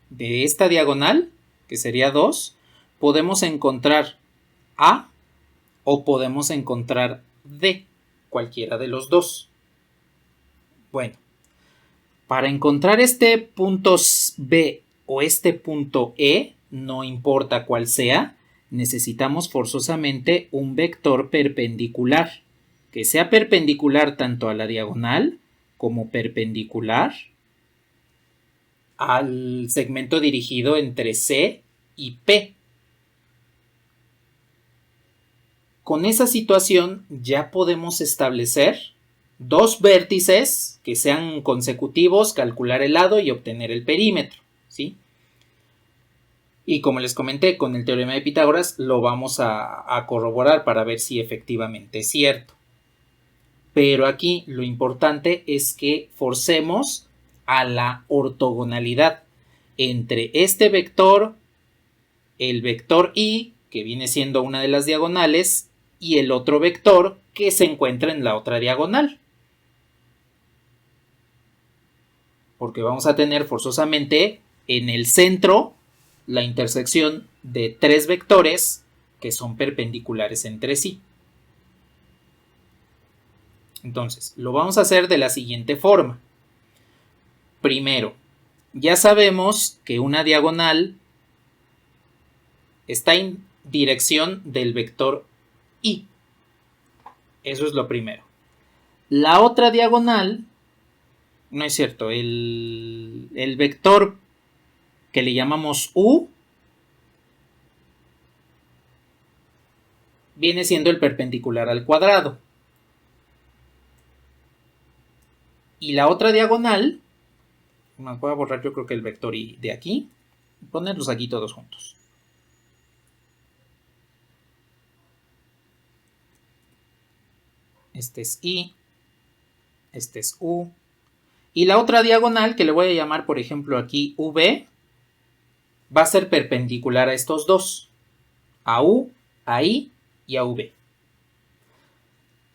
Speaker 1: de esta diagonal, que sería 2, podemos encontrar A o podemos encontrar D, cualquiera de los dos. Bueno, para encontrar este punto B o este punto E, no importa cuál sea, necesitamos forzosamente un vector perpendicular, que sea perpendicular tanto a la diagonal como perpendicular al segmento dirigido entre C y P. Con esa situación ya podemos establecer dos vértices que sean consecutivos, calcular el lado y obtener el perímetro, ¿sí? Y como les comenté, con el teorema de Pitágoras lo vamos a corroborar para ver si efectivamente es cierto. Pero aquí lo importante es que forcemos a la ortogonalidad entre este vector, el vector y, que viene siendo una de las diagonales, y el otro vector que se encuentra en la otra diagonal. Porque vamos a tener forzosamente en el centro la intersección de tres vectores que son perpendiculares entre sí. Entonces, lo vamos a hacer de la siguiente forma. Primero, ya sabemos que una diagonal está en dirección del vector y. Eso es lo primero. La otra diagonal, no es cierto, el vector que le llamamos u viene siendo el perpendicular al cuadrado. Y la otra diagonal, me voy a borrar yo creo que el vector y de aquí, y ponerlos aquí todos juntos. Este es i, este es u. Y la otra diagonal, que le voy a llamar por ejemplo aquí v, va a ser perpendicular a estos dos, a u, a i y a v.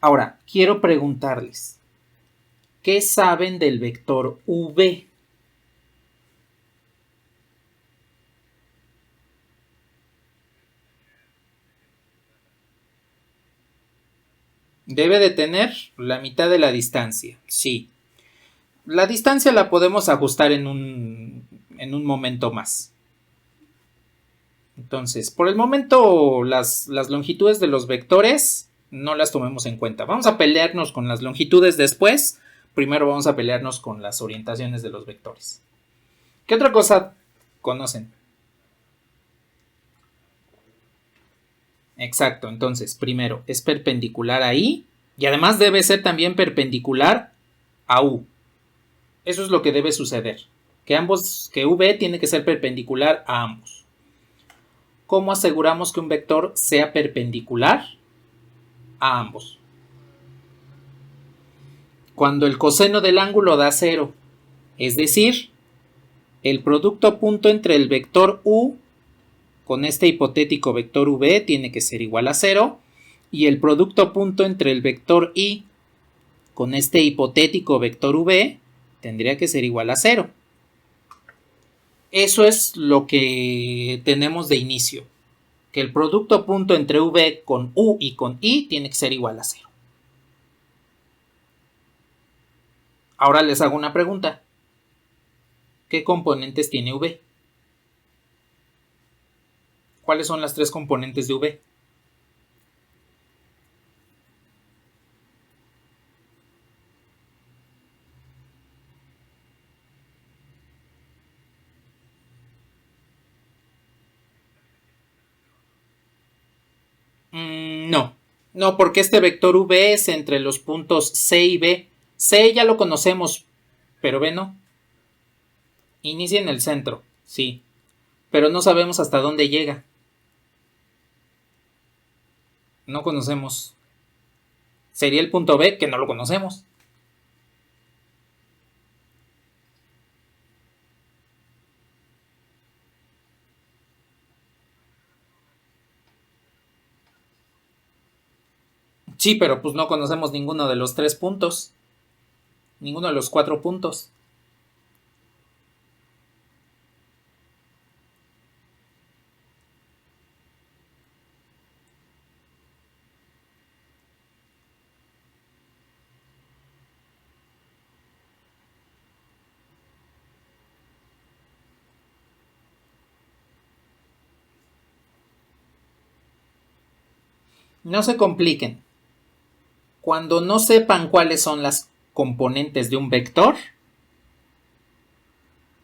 Speaker 1: Ahora, quiero preguntarles, ¿qué saben del vector v? Debe de tener la mitad de la distancia, sí. La distancia la podemos ajustar en un momento más. Entonces, por el momento, las longitudes de los vectores no las tomemos en cuenta. Vamos a pelearnos con las longitudes después. Primero vamos a pelearnos con las orientaciones de los vectores. ¿Qué otra cosa conocen? Exacto, entonces, primero, es perpendicular a I y además debe ser también perpendicular a U. Eso es lo que debe suceder. Que V tiene que ser perpendicular a ambos. ¿Cómo aseguramos que un vector sea perpendicular a ambos? Cuando el coseno del ángulo da 0, es decir, el producto punto entre el vector u con este hipotético vector v tiene que ser igual a 0 y el producto punto entre el vector i con este hipotético vector v tendría que ser igual a 0. Eso es lo que tenemos de inicio, que el producto punto entre v con u y con i tiene que ser igual a 0. Ahora les hago una pregunta. ¿Qué componentes tiene v? ¿Cuáles son las tres componentes de v? No, porque este vector v es entre los puntos C y B. C ya lo conocemos, pero B no. Inicia en el centro, sí, pero no sabemos hasta dónde llega. No conocemos. Sería el punto B, que no lo conocemos. Sí, pero pues no conocemos ninguno de los 3 puntos. Ninguno de los 4 puntos. No se compliquen. Cuando no sepan cuáles son las componentes de un vector,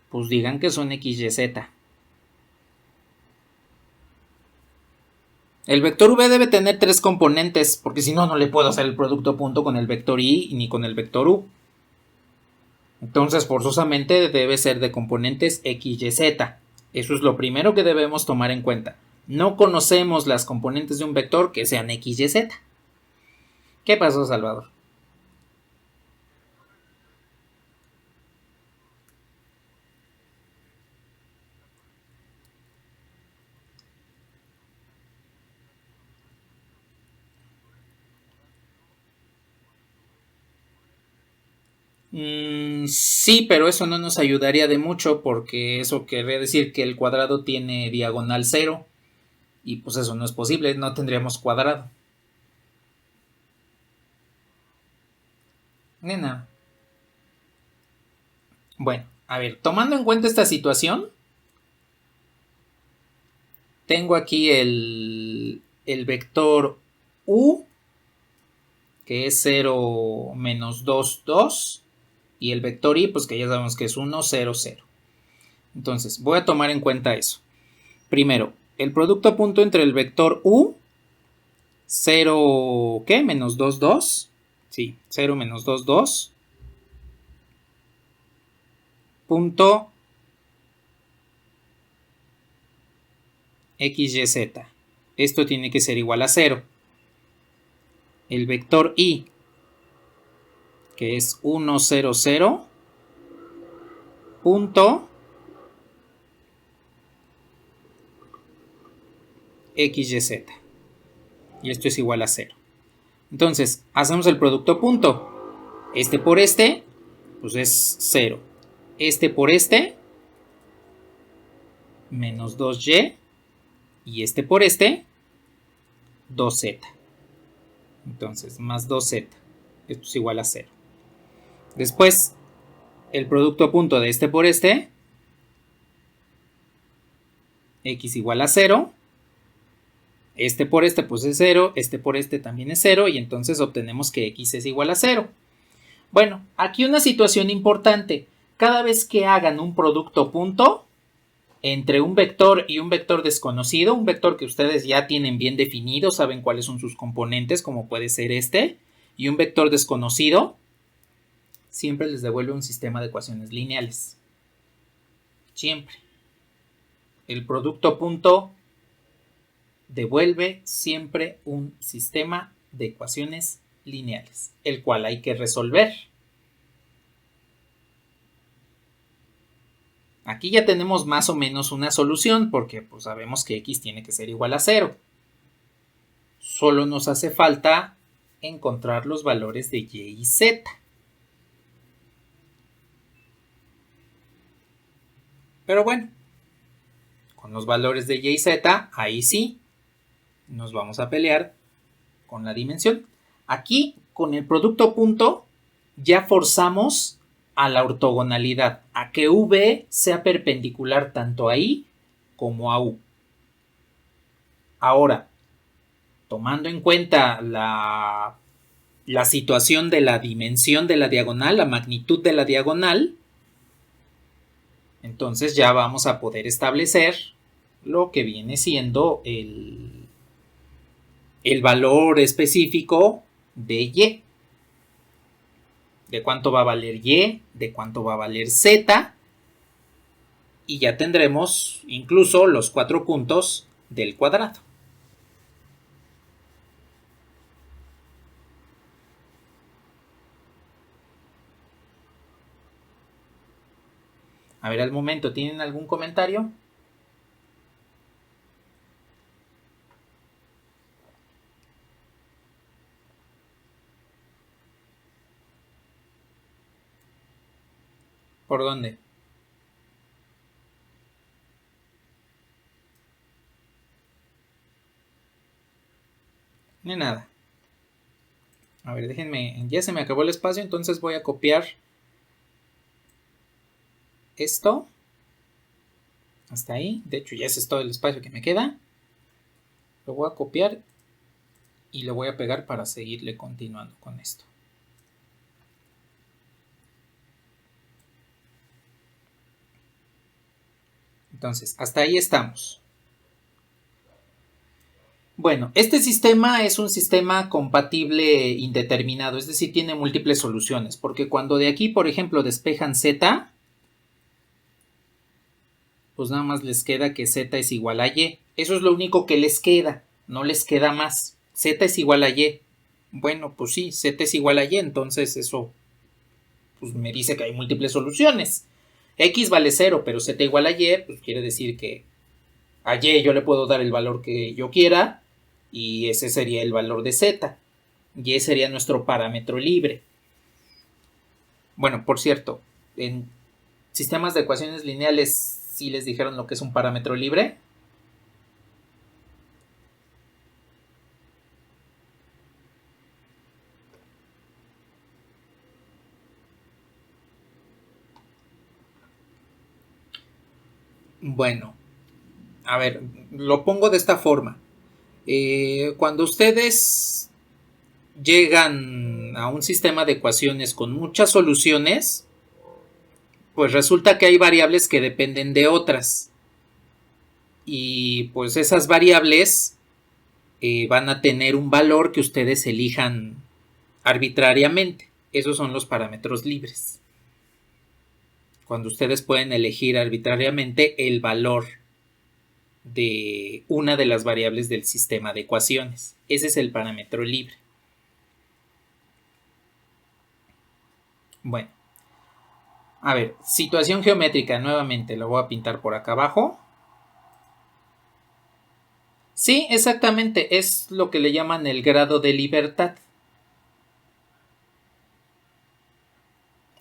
Speaker 1: pues digan que son x, y, z. El vector v debe tener 3 componentes, porque si no, no le puedo hacer el producto punto con el vector y ni con el vector u. Entonces, forzosamente debe ser de componentes x, y, z. Eso es lo primero que debemos tomar en cuenta. No conocemos las componentes de un vector que sean x, y, z. ¿Qué pasó, Salvador? Sí, pero eso no nos ayudaría de mucho porque eso querría decir que el cuadrado tiene diagonal 0 y pues eso no es posible, no tendríamos cuadrado. Nena. Bueno, a ver, tomando en cuenta esta situación, tengo aquí el vector u, que es 0, menos 2, 2, y el vector y, pues que ya sabemos que es 1, 0, 0. Entonces, voy a tomar en cuenta eso. Primero, el producto punto entre el vector u, 0, ¿qué? Menos 2, 2. Sí, 0 menos 2, 2. Punto x, y, z. Esto tiene que ser igual a 0. El vector y, que es 1, 0, 0. Punto x, y, z. Y esto es igual a 0. Entonces, hacemos el producto punto. Este por este, pues es 0. Este por este, menos 2y. Y este por este, 2z. Entonces, más 2z. Esto es igual a 0. Después, el producto punto de este por este, x igual a 0. Este por este pues es 0, este por este también es 0 y entonces obtenemos que x es igual a 0. Bueno, aquí una situación importante. Cada vez que hagan un producto punto entre un vector y un vector desconocido, un vector que ustedes ya tienen bien definido, saben cuáles son sus componentes, como puede ser este, y un vector desconocido, siempre les devuelve un sistema de ecuaciones lineales. Siempre. El producto punto devuelve siempre un sistema de ecuaciones lineales, el cual hay que resolver. Aquí ya tenemos más o menos una solución porque pues sabemos que x tiene que ser igual a 0. Solo nos hace falta encontrar los valores de y y z. Pero bueno, con los valores de y y z, ahí sí nos vamos a pelear con la dimensión. Aquí, con el producto punto, ya forzamos a la ortogonalidad, a que v sea perpendicular tanto a i como a u. Ahora, tomando en cuenta la situación de la dimensión de la diagonal, la magnitud de la diagonal, entonces ya vamos a poder establecer lo que viene siendo el valor específico de y. De cuánto va a valer y, de cuánto va a valer z, y ya tendremos incluso los 4 puntos del cuadrado. A ver, al momento, ¿tienen algún comentario? ¿Por dónde? No hay nada. A ver, déjenme. Ya se me acabó el espacio, entonces voy a copiar esto. Hasta ahí. De hecho, ya ese es todo el espacio que me queda. Lo voy a copiar y lo voy a pegar para seguirle continuando con esto. Entonces, hasta ahí estamos. Bueno, este sistema es un sistema compatible indeterminado, es decir, tiene múltiples soluciones, porque cuando de aquí, por ejemplo, despejan z, pues nada más les queda que z es igual a y. Eso es lo único que les queda, no les queda más. Z es igual a y. Bueno, pues sí, z es igual a y, entonces eso pues me dice que hay múltiples soluciones. X vale 0, pero z igual a y, pues quiere decir que a y yo le puedo dar el valor que yo quiera y ese sería el valor de z. Y sería nuestro parámetro libre. Bueno, por cierto, en sistemas de ecuaciones lineales sí les dijeron lo que es un parámetro libre. Bueno, a ver, lo pongo de esta forma. Cuando ustedes llegan a un sistema de ecuaciones con muchas soluciones, pues resulta que hay variables que dependen de otras. Y pues esas variables van a tener un valor que ustedes elijan arbitrariamente. Esos son los parámetros libres. Cuando ustedes pueden elegir arbitrariamente el valor de una de las variables del sistema de ecuaciones. Ese es el parámetro libre. Bueno, a ver, situación geométrica, nuevamente lo voy a pintar por acá abajo. Sí, exactamente, es lo que le llaman el grado de libertad.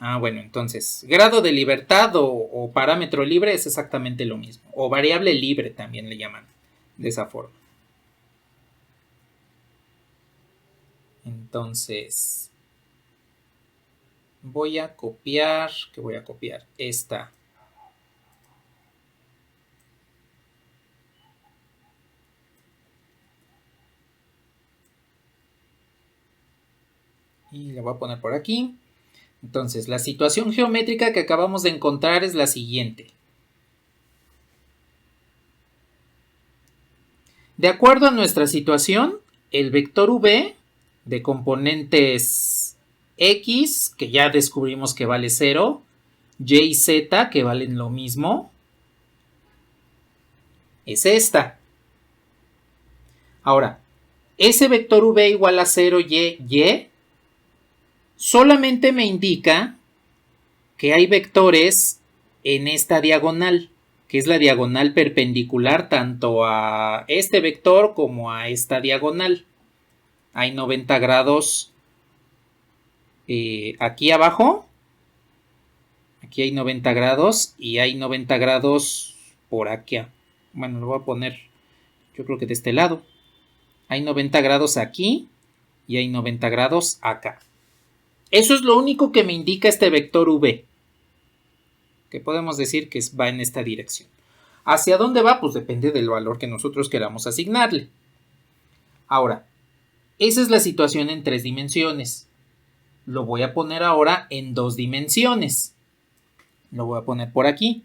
Speaker 1: Ah, bueno, entonces, grado de libertad o parámetro libre es exactamente lo mismo. O variable libre también le llaman de esa forma. Entonces, voy a copiar, ¿qué voy a copiar? Esta. Y la voy a poner por aquí. Entonces, la situación geométrica que acabamos de encontrar es la siguiente. De acuerdo a nuestra situación, el vector v de componentes x, que ya descubrimos que vale 0, y y z, que valen lo mismo, es esta. Ahora, ese vector v igual a 0 y solamente me indica que hay vectores en esta diagonal, que es la diagonal perpendicular tanto a este vector como a esta diagonal. Hay 90 grados aquí abajo. Aquí hay 90 grados y hay 90 grados por aquí. Bueno, lo voy a poner yo creo que de este lado. Hay 90 grados aquí y hay 90 grados acá. Eso es lo único que me indica este vector v, que podemos decir que va en esta dirección. ¿Hacia dónde va? Pues depende del valor que nosotros queramos asignarle. Ahora, esa es la situación en 3 dimensiones. Lo voy a poner ahora en 2 dimensiones. Lo voy a poner por aquí.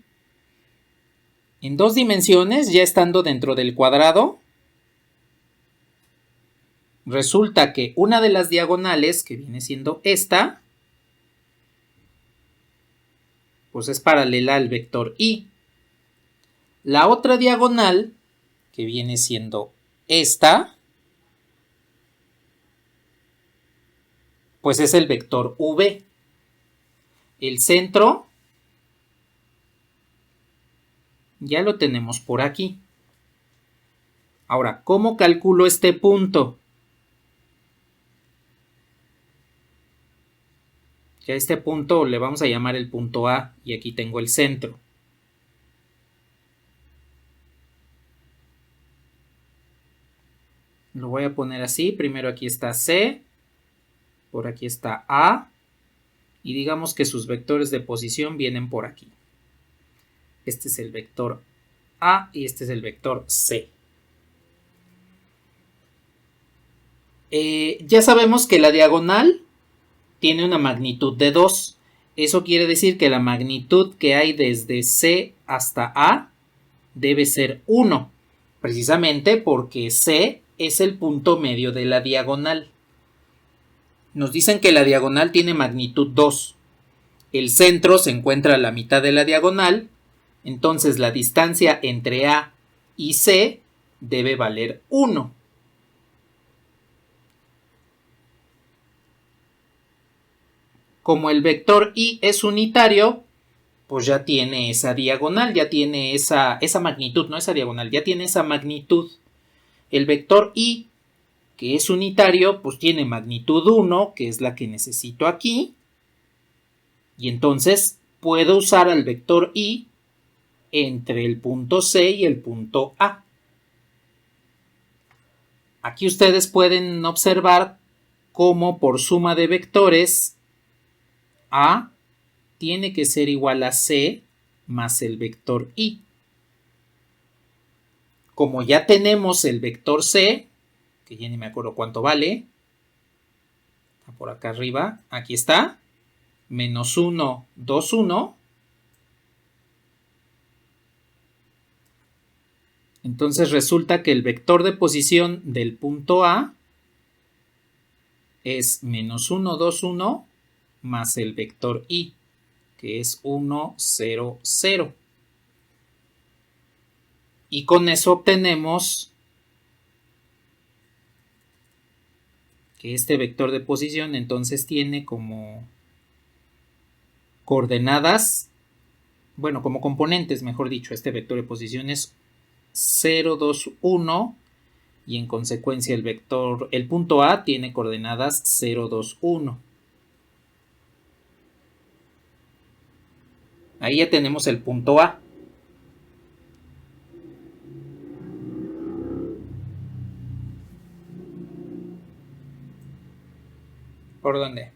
Speaker 1: En 2 dimensiones, ya estando dentro del cuadrado, resulta que una de las diagonales, que viene siendo esta, pues es paralela al vector y. La otra diagonal, que viene siendo esta, pues es el vector v. El centro ya lo tenemos por aquí. Ahora, ¿cómo calculo este punto? que a este punto le vamos a llamar el punto A y aquí tengo el centro. Lo voy a poner así, primero aquí está C, por aquí está A, y digamos que sus vectores de posición vienen por aquí. Este es el vector A y este es el vector C. Ya sabemos que la diagonal tiene una magnitud de 2. Eso quiere decir que la magnitud que hay desde C hasta A debe ser 1, precisamente porque C es el punto medio de la diagonal. Nos dicen que la diagonal tiene magnitud 2. El centro se encuentra a la mitad de la diagonal, entonces la distancia entre A y C debe valer 1. Como el vector y es unitario, pues ya tiene esa diagonal, ya tiene esa magnitud, no esa diagonal, ya tiene esa magnitud. El vector y, que es unitario, pues tiene magnitud 1, que es la que necesito aquí. Y entonces puedo usar al vector y entre el punto C y el punto A. Aquí ustedes pueden observar cómo por suma de vectores A tiene que ser igual a C más el vector y. Como ya tenemos el vector C, que ya ni me acuerdo cuánto vale, está por acá arriba, aquí está, menos 1, 2, 1. Entonces resulta que el vector de posición del punto A es menos 1, 2, 1 más el vector y, que es 1, 0, 0. Y con eso obtenemos que este vector de posición entonces tiene como coordenadas, bueno, como componentes, mejor dicho, este vector de posición es 0, 2, 1 y en consecuencia el punto A tiene coordenadas 0, 2, 1. Ahí ya tenemos el punto A. ¿Por dónde?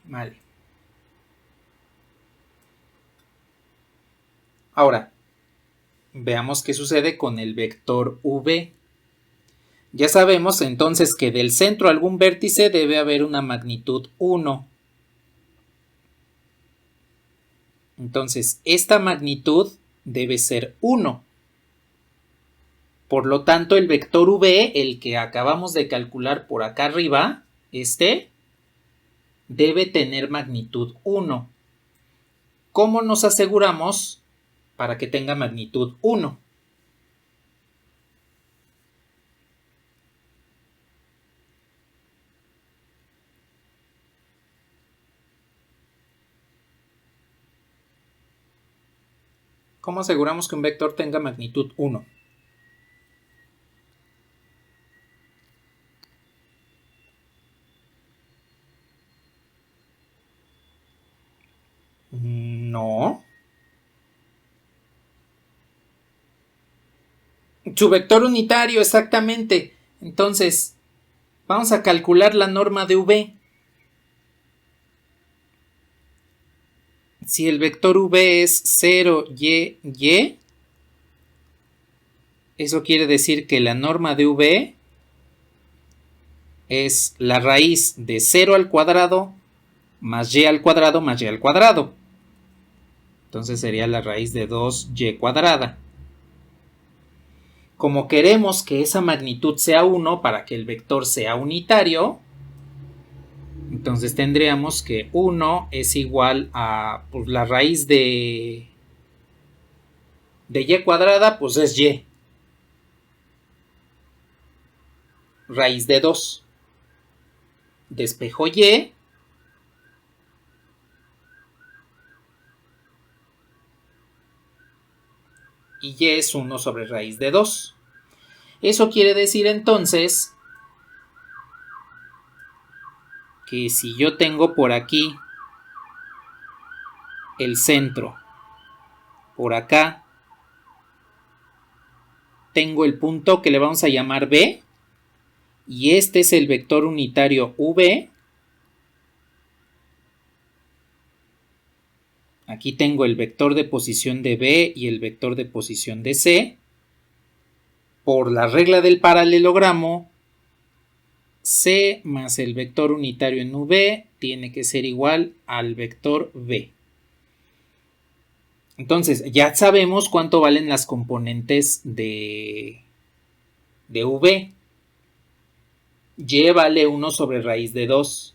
Speaker 1: Vale. Ahora, veamos qué sucede con el vector V. Ya sabemos entonces que del centro a algún vértice debe haber una magnitud 1. Entonces, esta magnitud debe ser 1. Por lo tanto, el vector V, el que acabamos de calcular por acá arriba, debe tener magnitud 1. ¿Cómo nos aseguramos para que tenga magnitud 1? ¿Cómo aseguramos que un vector tenga magnitud 1? No. Su vector unitario, exactamente. Entonces, vamos a calcular la norma de V. Si el vector V es 0, y, eso quiere decir que la norma de V es la raíz de 0 al cuadrado más y al cuadrado más y al cuadrado. Entonces sería la raíz de 2y cuadrada. Como queremos que esa magnitud sea 1 para que el vector sea unitario, entonces tendríamos que 1 es igual a pues, la raíz de y cuadrada, pues es y. Raíz de 2. Despejo y. y y es 1 sobre raíz de 2. Eso quiere decir entonces que si yo tengo por aquí el centro, por acá tengo el punto que le vamos a llamar B, y este es el vector unitario V. Aquí tengo el vector de posición de B y el vector de posición de C. Por la regla del paralelogramo, C más el vector unitario en V tiene que ser igual al vector V. Entonces, ya sabemos cuánto valen las componentes de V. Y vale 1 sobre raíz de 2.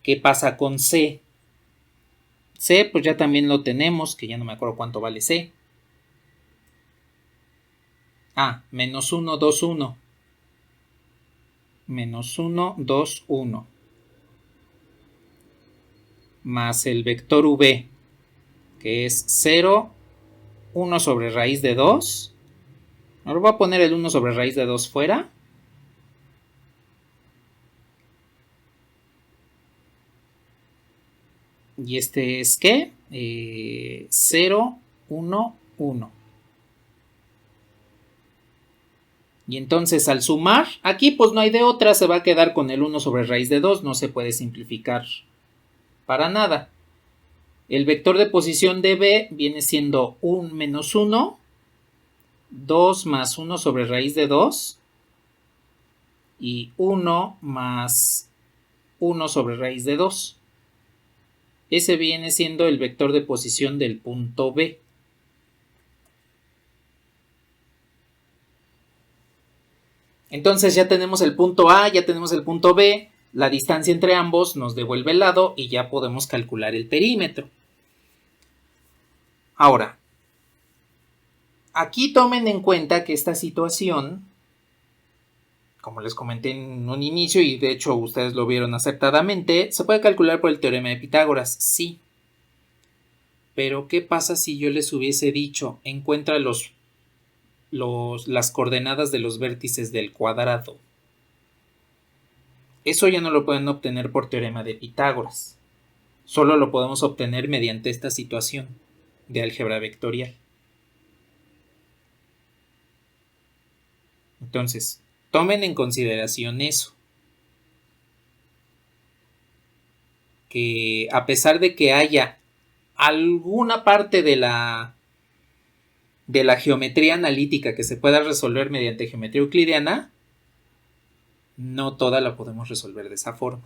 Speaker 1: ¿Qué pasa con C? C, pues ya también lo tenemos, que ya no me acuerdo cuánto vale C. Menos 1, 2, 1. Menos 1, 2, 1. Más el vector V, que es 0, 1 sobre raíz de 2. Ahora voy a poner el 1 sobre raíz de 2 fuera. Y este es ¿qué? 0, 1, 1. Y entonces al sumar, aquí pues no hay de otra, se va a quedar con el 1 sobre raíz de 2, no se puede simplificar para nada. El vector de posición de B viene siendo 1 menos 1, 2 más 1 sobre raíz de 2, y 1 más 1 sobre raíz de 2. Ese viene siendo el vector de posición del punto B. Entonces ya tenemos el punto A, ya tenemos el punto B, la distancia entre ambos nos devuelve el lado y ya podemos calcular el perímetro. Ahora, aquí tomen en cuenta que esta situación, como les comenté en un inicio y de hecho ustedes lo vieron acertadamente, se puede calcular por el teorema de Pitágoras, sí. Pero ¿qué pasa si yo les hubiese dicho encuentra las coordenadas de los vértices del cuadrado? Eso ya no lo pueden obtener por teorema de Pitágoras. Solo lo podemos obtener mediante esta situación de álgebra vectorial. Entonces, tomen en consideración eso. Que a pesar de que haya alguna parte de la geometría analítica que se pueda resolver mediante geometría euclidiana, no toda la podemos resolver de esa forma.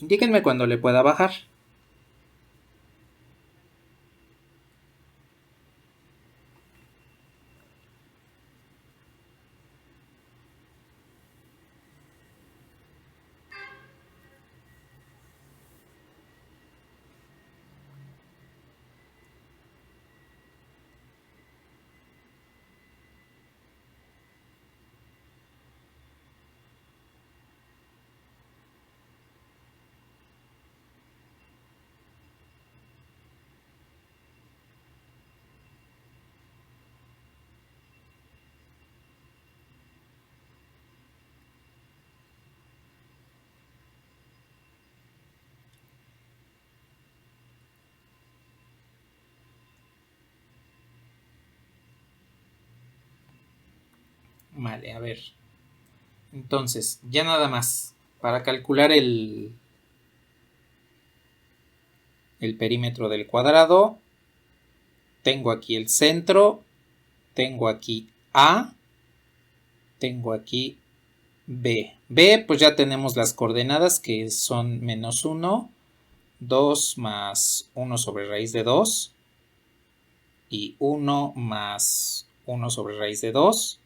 Speaker 1: Indíquenme cuando le pueda bajar. Vale, a ver. Entonces, ya nada más. Para calcular el perímetro del cuadrado, tengo aquí el centro, tengo aquí A, tengo aquí B. B, pues ya tenemos las coordenadas que son menos 1, 2 más 1 sobre raíz de 2 y 1 más 1 sobre raíz de 2.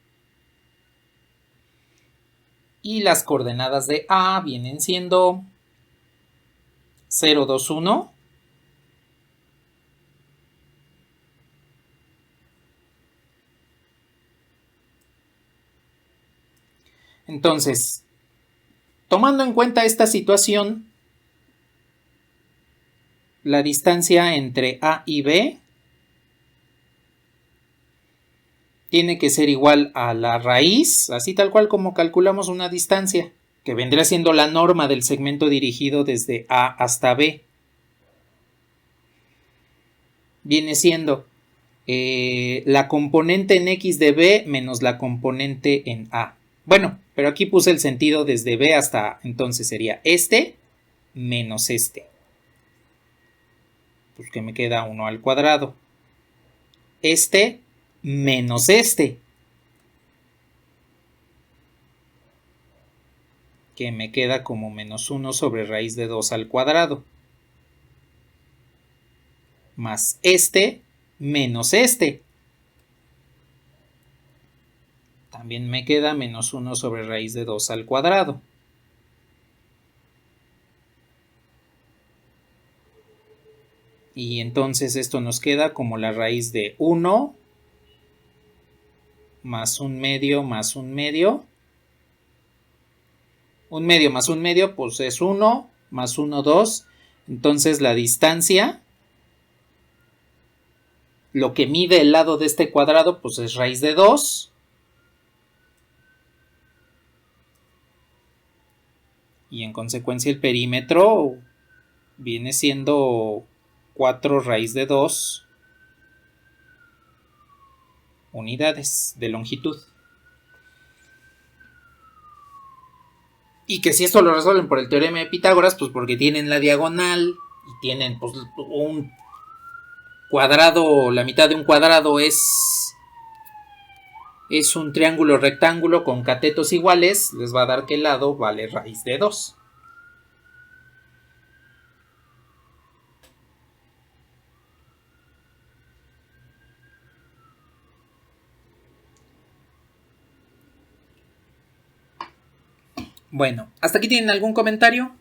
Speaker 1: Y las coordenadas de A vienen siendo 0, 2, 1. Entonces, tomando en cuenta esta situación, la distancia entre A y B tiene que ser igual a la raíz, así tal cual como calculamos una distancia, que vendría siendo la norma del segmento dirigido desde A hasta B. Viene siendo la componente en X de B menos la componente en A. Bueno, pero aquí puse el sentido desde B hasta A, entonces sería este menos este. Pues que me queda 1 al cuadrado. Este menos este, que me queda como menos 1 sobre raíz de 2 al cuadrado. Más este menos este. También me queda menos 1 sobre raíz de 2 al cuadrado. Y entonces esto nos queda como la raíz de 1 más un medio más un medio. Un medio más un medio pues es 1 más 1, 2. Entonces la distancia, lo que mide el lado de este cuadrado pues es raíz de 2. Y en consecuencia el perímetro viene siendo 4 raíz de 2 unidades de longitud. Y que si esto lo resuelven por el teorema de Pitágoras, pues porque tienen la diagonal y tienen pues un cuadrado, la mitad de un cuadrado es un triángulo rectángulo con catetos iguales, les va a dar que el lado vale raíz de 2. Bueno, ¿hasta aquí tienen algún comentario?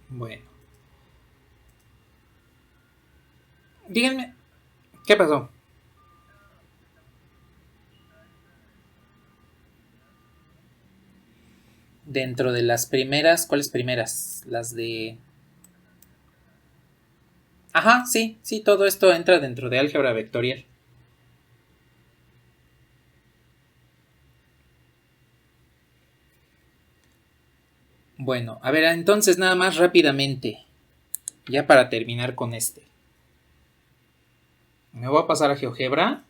Speaker 1: Bueno. Díganme, ¿qué pasó? Dentro de las primeras, ¿cuáles primeras? Las de... Ajá, sí, todo esto entra dentro de álgebra vectorial. Bueno, a ver, entonces nada más rápidamente, ya para terminar con este. Me voy a pasar a GeoGebra.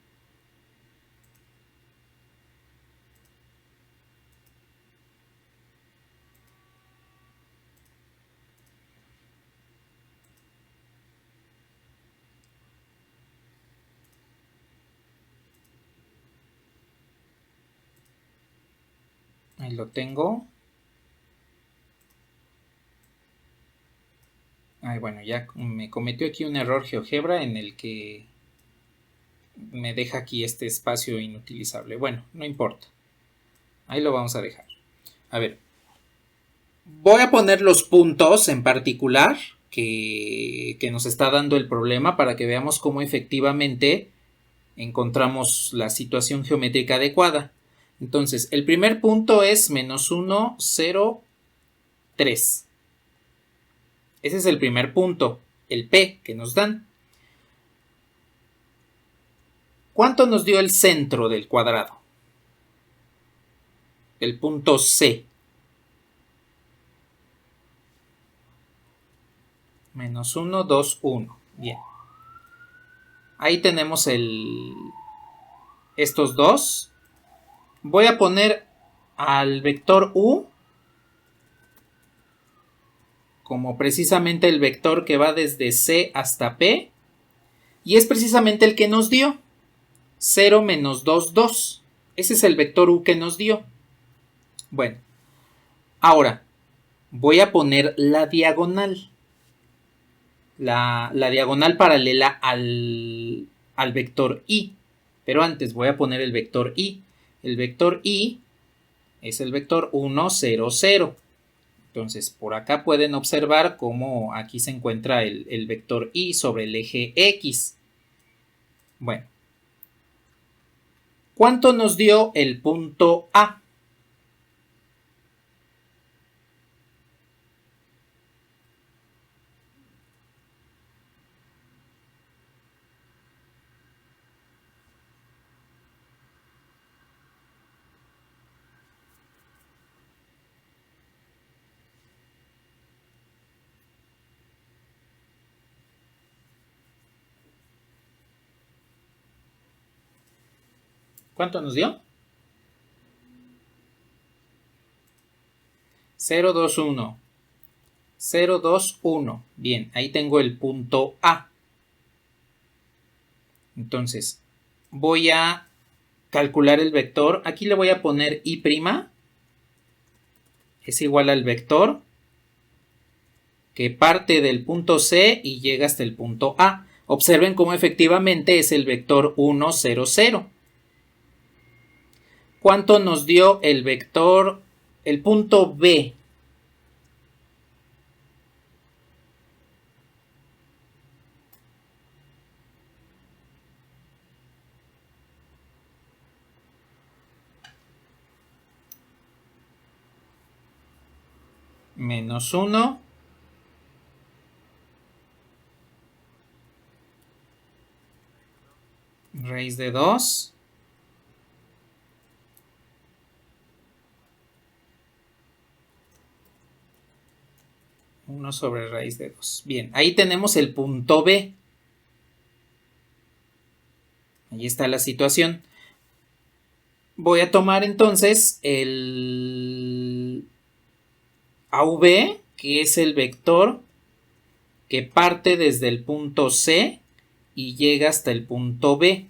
Speaker 1: Ahí lo tengo. Ay, bueno, ya me cometió aquí un error GeoGebra en el que me deja aquí este espacio inutilizable. Bueno, no importa. Ahí lo vamos a dejar. A ver. Voy a poner los puntos en particular que nos está dando el problema para que veamos cómo efectivamente encontramos la situación geométrica adecuada. Entonces, el primer punto es menos 1, 0, 3. Ese es el primer punto, el P que nos dan. ¿Cuánto nos dio el centro del cuadrado? El punto C. Menos 1, 2, 1. Bien. Ahí tenemos estos dos. Voy a poner al vector U como precisamente el vector que va desde C hasta P. Y es precisamente el que nos dio. 0, menos 2, 2. Ese es el vector U que nos dio. Bueno, ahora voy a poner la diagonal. La diagonal paralela al vector y. Pero antes voy a poner el vector y. El vector y es el vector 1, 0, 0. Entonces, por acá pueden observar cómo aquí se encuentra el vector y sobre el eje X. Bueno, ¿cuánto nos dio el punto A? ¿Cuánto nos dio? 0, 2, 1. 0, 2, 1. Bien, ahí tengo el punto A. Entonces, voy a calcular el vector. Aquí le voy a poner I'. Es igual al vector que parte del punto C y llega hasta el punto A. Observen cómo efectivamente es el vector 1, 0, 0. ¿Cuánto nos dio el vector, el punto B? Menos 1. Raíz de 2. Uno sobre raíz de 2. Bien, ahí tenemos el punto B. Ahí está la situación. Voy a tomar entonces el AV, que es el vector que parte desde el punto C y llega hasta el punto B.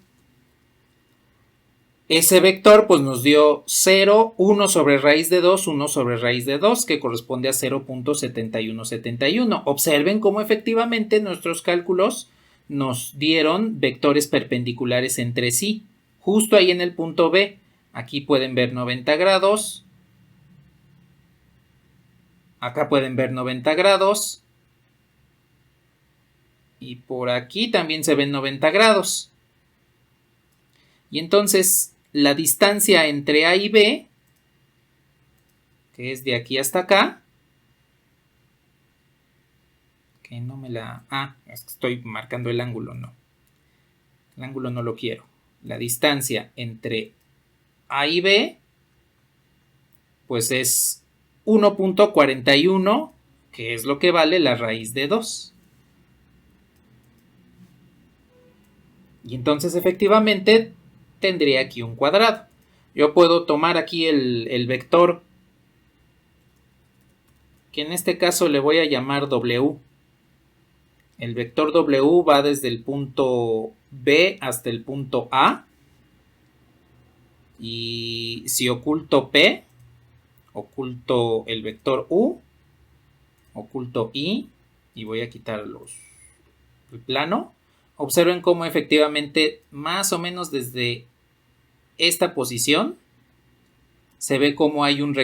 Speaker 1: Ese vector pues nos dio 0, 1 sobre raíz de 2, 1 sobre raíz de 2, que corresponde a 0.7171. Observen cómo efectivamente nuestros cálculos nos dieron vectores perpendiculares entre sí, justo ahí en el punto B. Aquí pueden ver 90 grados. Acá pueden ver 90 grados. Y por aquí también se ven 90 grados. Y entonces la distancia entre A y B, que es de aquí hasta acá, que no me la... Ah, es que estoy marcando el ángulo, no. El ángulo no lo quiero. La distancia entre A y B, pues es 1.41, que es lo que vale la raíz de 2. Y entonces efectivamente tendría aquí un cuadrado. Yo puedo tomar aquí el vector, que en este caso le voy a llamar W. El vector W va desde el punto B hasta el punto A. Y si oculto P, oculto el vector U, oculto I y voy a quitar el plano. Observen cómo efectivamente más o menos desde esta posición se ve como hay un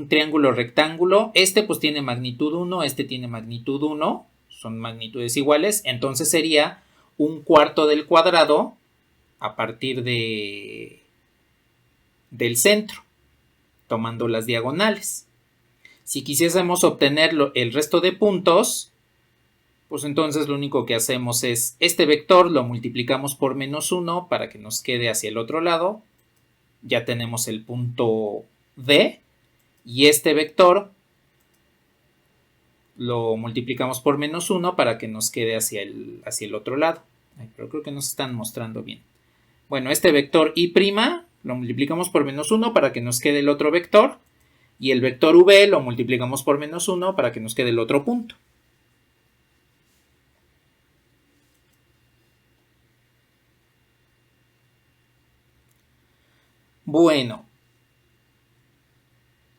Speaker 1: triángulo rectángulo. Este pues tiene magnitud 1, este tiene magnitud 1, son magnitudes iguales, entonces sería un cuarto del cuadrado a partir del centro, tomando las diagonales. Si quisiésemos obtener el resto de puntos, pues entonces lo único que hacemos es este vector lo multiplicamos por menos 1 para que nos quede hacia el otro lado. Ya tenemos el punto D y este vector lo multiplicamos por menos 1 para que nos quede hacia el otro lado. Ay, pero creo que nos están mostrando bien. Bueno, este vector I' lo multiplicamos por menos 1 para que nos quede el otro vector y el vector V lo multiplicamos por menos 1 para que nos quede el otro punto. Bueno,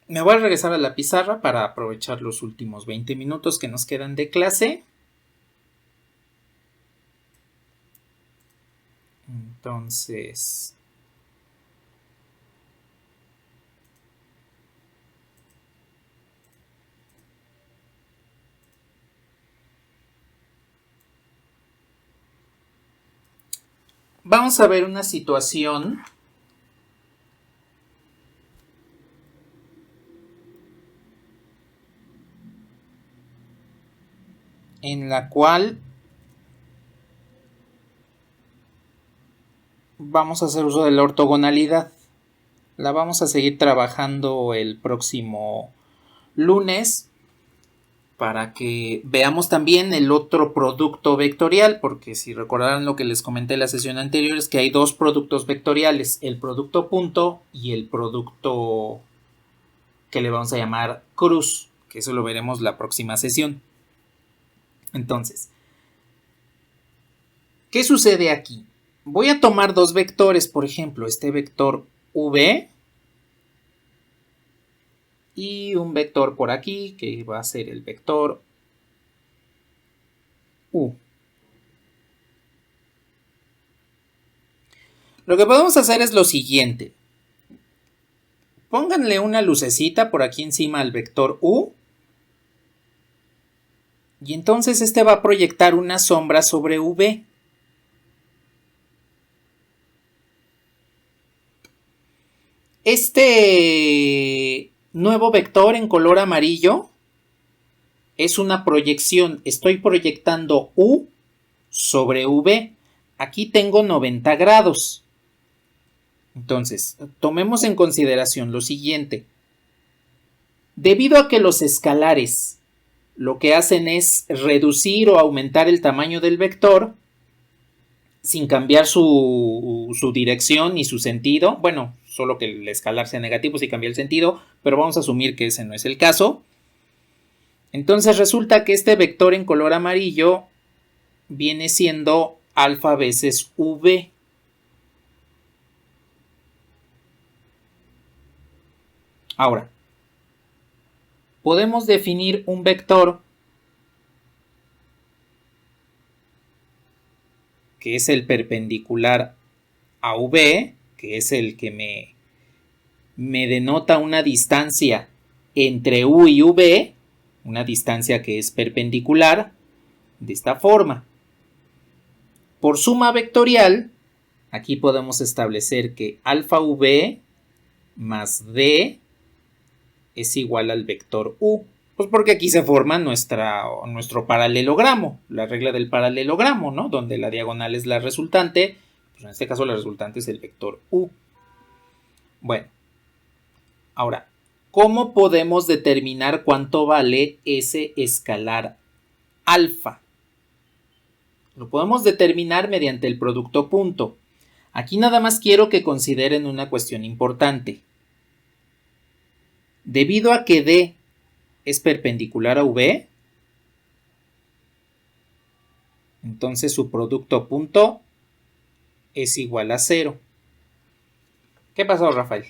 Speaker 1: me voy a regresar a la pizarra para aprovechar los últimos 20 minutos que nos quedan de clase. Entonces, vamos a ver una situación en la cual vamos a hacer uso de la ortogonalidad. La vamos a seguir trabajando el próximo lunes para que veamos también el otro producto vectorial, porque si recordarán lo que les comenté en la sesión anterior es que hay dos productos vectoriales, el producto punto y el producto que le vamos a llamar cruz, que eso lo veremos la próxima sesión. Entonces, ¿qué sucede aquí? Voy a tomar dos vectores, por ejemplo, este vector v y un vector por aquí, que va a ser el vector u. Lo que podemos hacer es lo siguiente. Pónganle una lucecita por aquí encima al vector u. Y entonces este va a proyectar una sombra sobre v. Este nuevo vector en color amarillo es una proyección. Estoy proyectando u sobre v. Aquí tengo 90 grados. Entonces, tomemos en consideración lo siguiente. Debido a que los escalares lo que hacen es reducir o aumentar el tamaño del vector sin cambiar su dirección ni su sentido, bueno, solo que el escalar sea negativo si cambia el sentido, pero vamos a asumir que ese no es el caso. Entonces resulta que este vector en color amarillo viene siendo alfa veces v. Ahora, podemos definir un vector que es el perpendicular a v, que es el que me denota una distancia entre u y v, una distancia que es perpendicular, de esta forma. Por suma vectorial, aquí podemos establecer que alfa v más d es igual al vector u. Pues porque aquí se forma nuestro paralelogramo, la regla del paralelogramo, ¿no? Donde la diagonal es la resultante, pues en este caso la resultante es el vector u. Bueno, ahora, ¿cómo podemos determinar cuánto vale ese escalar alfa? Lo podemos determinar mediante el producto punto. Aquí nada más quiero que consideren una cuestión importante. Debido a que D es perpendicular a V, entonces su producto punto es igual a 0. ¿Qué pasó, Rafael?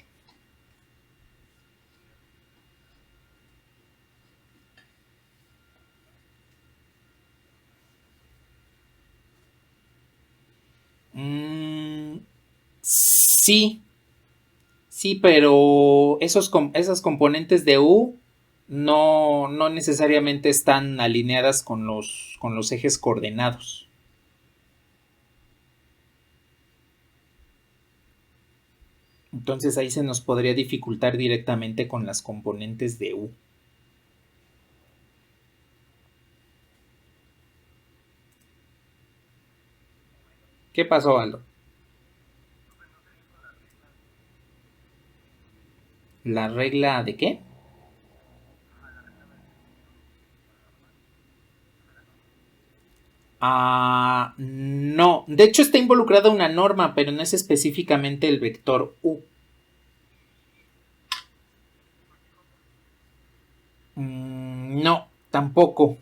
Speaker 1: Sí, pero esas componentes de U no necesariamente están alineadas con los ejes coordenados. Entonces ahí se nos podría dificultar directamente con las componentes de U. ¿Qué pasó, Aldo? ¿La regla de qué? No. De hecho está involucrada una norma, pero no es específicamente el vector U. No, tampoco.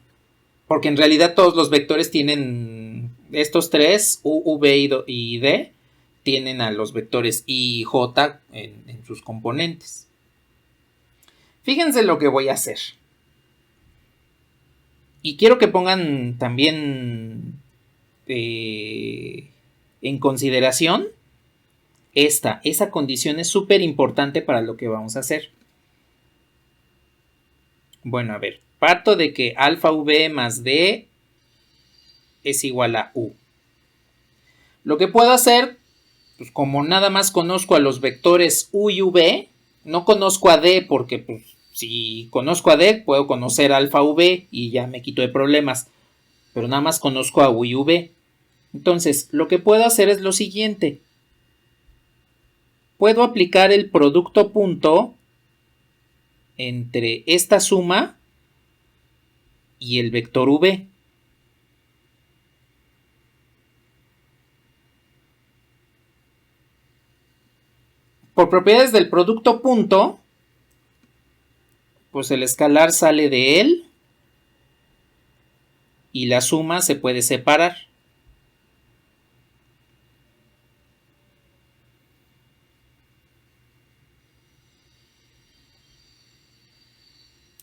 Speaker 1: Porque en realidad todos los vectores tienen estos tres, U, V y D, tienen a los vectores I y J en sus componentes. Fíjense lo que voy a hacer. Y quiero que pongan también en consideración esa condición es súper importante para lo que vamos a hacer. Bueno, a ver, parto de que alfa v más d es igual a u. Lo que puedo hacer, pues como nada más conozco a los vectores u y v, no conozco a d porque pues, si conozco a d puedo conocer alfa v y ya me quito de problemas, pero nada más conozco a u y v. Entonces, lo que puedo hacer es lo siguiente. Puedo aplicar el producto punto entre esta suma y el vector v. Por propiedades del producto punto, pues el escalar sale de él y la suma se puede separar.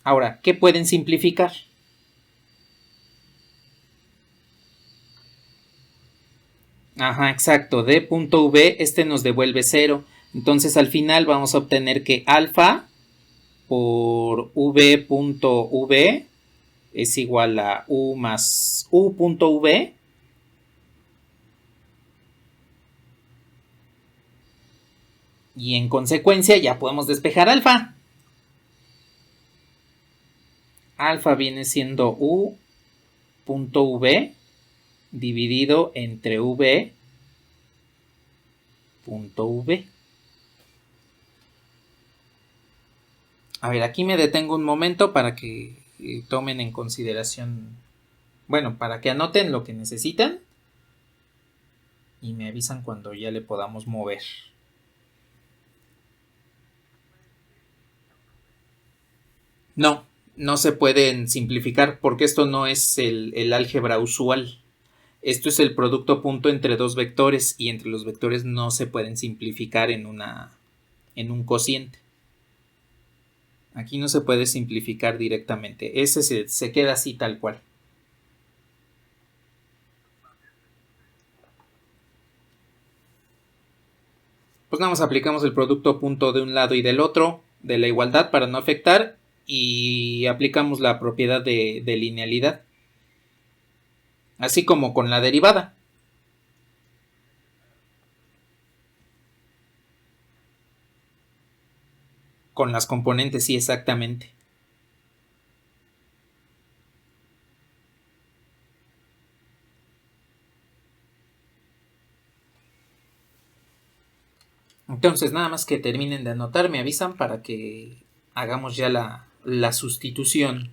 Speaker 1: Ahora, ¿qué pueden simplificar? Ajá, exacto. D.V, este nos devuelve 0. Entonces al final vamos a obtener que alfa por v.v es igual a u más u.v. Y en consecuencia ya podemos despejar alfa. Alfa viene siendo u.v dividido entre v.v. A ver, aquí me detengo un momento para que tomen en consideración, bueno, para que anoten lo que necesitan y me avisan cuando ya le podamos mover. No, no se pueden simplificar porque esto no es el álgebra usual. Esto es el producto punto entre dos vectores y entre los vectores no se pueden simplificar en un cociente. Aquí no se puede simplificar directamente. Ese se queda así tal cual. Pues nada más aplicamos el producto punto de un lado y del otro de la igualdad para no afectar y aplicamos la propiedad de linealidad. Así como con la derivada. Con las componentes, sí, exactamente. Entonces, nada más que terminen de anotar, me avisan para que hagamos ya la sustitución.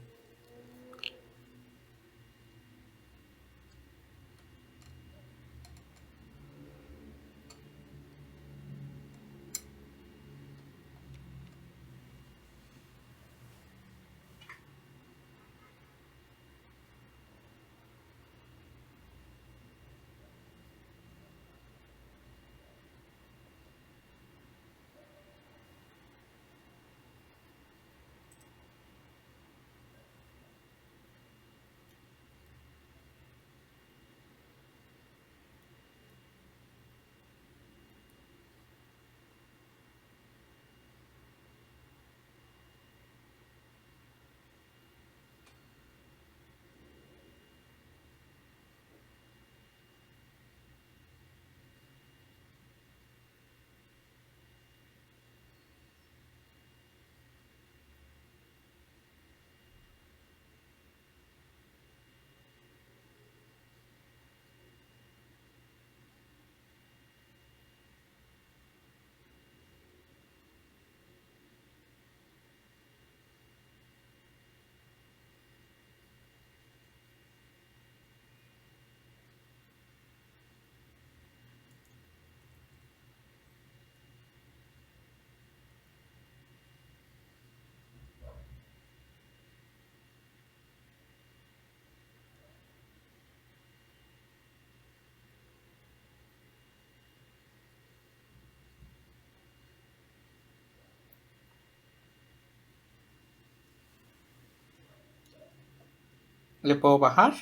Speaker 1: ¿Le puedo bajar?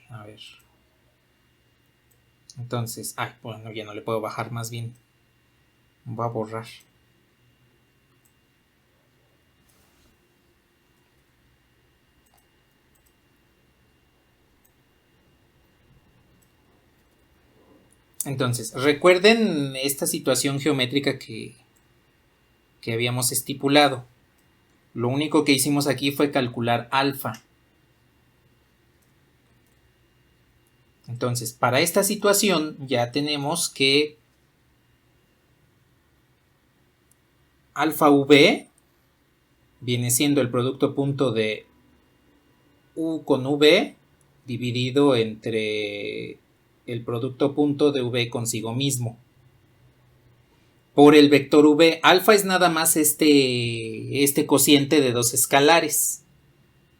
Speaker 1: A ver. Entonces, bueno, ya no le puedo bajar, más bien voy a borrar. Entonces, recuerden esta situación geométrica que habíamos estipulado. Lo único que hicimos aquí fue calcular alfa. Entonces, para esta situación ya tenemos que alfa v viene siendo el producto punto de u con v dividido entre el producto punto de v consigo mismo por el vector v. Alfa es nada más este cociente de dos escalares.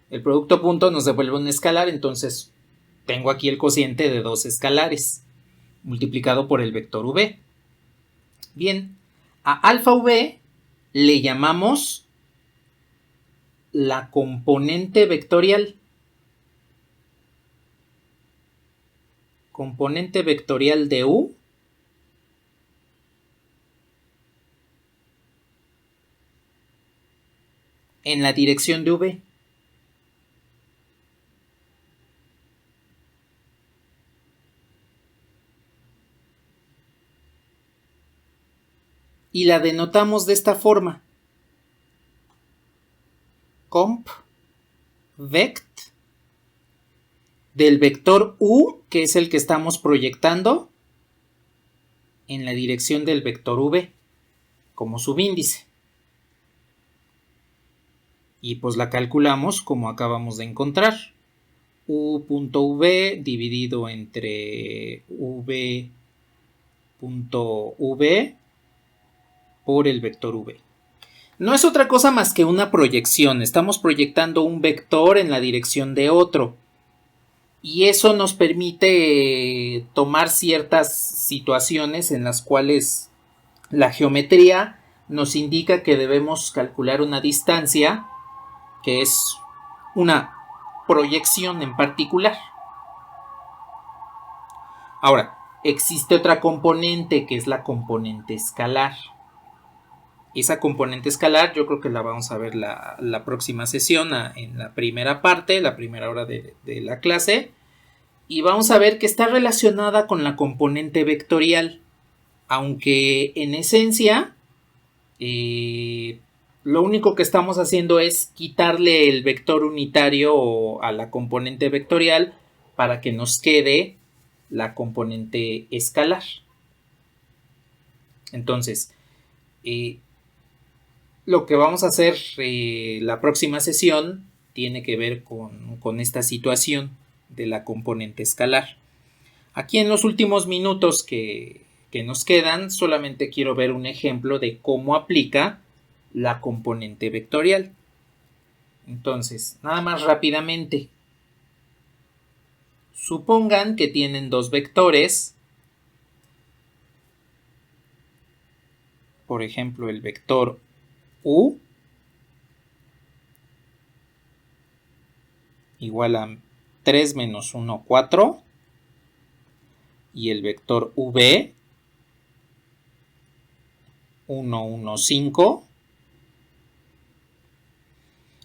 Speaker 1: El producto punto nos devuelve un escalar, entonces tengo aquí el cociente de dos escalares multiplicado por el vector v. Bien, a alfa v le llamamos la componente vectorial. Componente vectorial de u en la dirección de v. Y la denotamos de esta forma. Comp vect del vector u, que es el que estamos proyectando, en la dirección del vector v, como subíndice. Y pues la calculamos como acabamos de encontrar. U.v dividido entre v.v por el vector v. No es otra cosa más que una proyección. Estamos proyectando un vector en la dirección de otro. Y eso nos permite tomar ciertas situaciones en las cuales la geometría nos indica que debemos calcular una distancia, que es una proyección en particular. Ahora, existe otra componente que es la componente escalar. Esa componente escalar yo creo que la vamos a ver la próxima sesión, en la primera parte, la primera hora de la clase. Y vamos a ver que está relacionada con la componente vectorial. Aunque en esencia lo único que estamos haciendo es quitarle el vector unitario a la componente vectorial para que nos quede la componente escalar. Entonces, lo que vamos a hacer la próxima sesión tiene que ver con esta situación de la componente escalar. Aquí en los últimos minutos que nos quedan, solamente quiero ver un ejemplo de cómo aplica la componente vectorial. Entonces, nada más rápidamente. Supongan que tienen dos vectores. Por ejemplo, el vector u igual a 3 menos 1, 4. Y el vector v 1, 1, 5.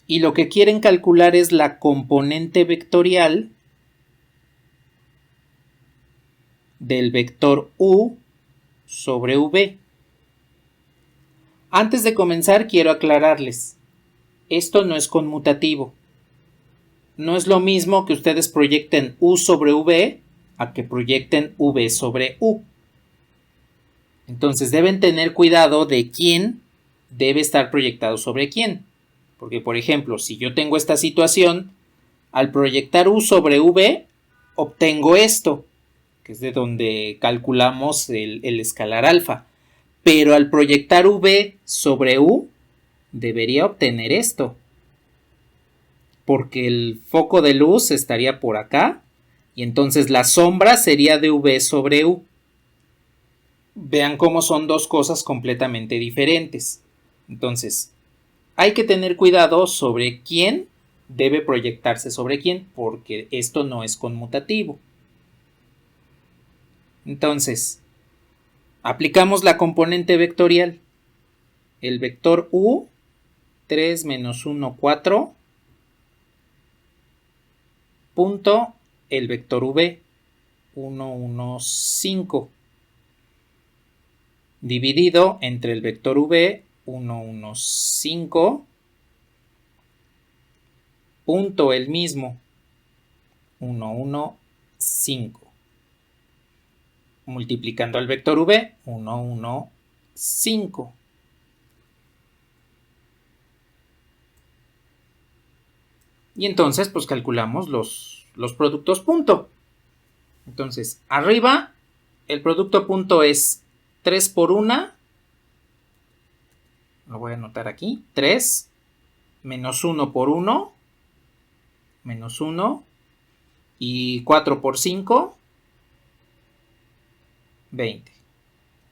Speaker 1: Y lo que quieren calcular es la componente vectorial del vector u sobre v. Antes de comenzar quiero aclararles, esto no es conmutativo. No es lo mismo que ustedes proyecten u sobre v a que proyecten v sobre u. Entonces deben tener cuidado de quién debe estar proyectado sobre quién. Porque, por ejemplo, si yo tengo esta situación, al proyectar u sobre v, obtengo esto, que es de donde calculamos el escalar alfa. Pero al proyectar v sobre u, debería obtener esto. Porque el foco de luz estaría por acá, y entonces la sombra sería de v sobre u. Vean cómo son dos cosas completamente diferentes. Entonces, hay que tener cuidado sobre quién debe proyectarse sobre quién, porque esto no es conmutativo. Entonces, aplicamos la componente vectorial. El vector u, 3 menos 1, 4, punto el vector v, 1, 1, 5, dividido entre el vector v, 1, 1, 5, punto el mismo, 1, 1, 5. Multiplicando al vector v, 1, 1, 5. Y entonces, pues calculamos los productos punto. Entonces, arriba, el producto punto es 3 por 1. Lo voy a anotar aquí. 3 menos 1 por 1. Menos 1. Y 4 por 5. 20.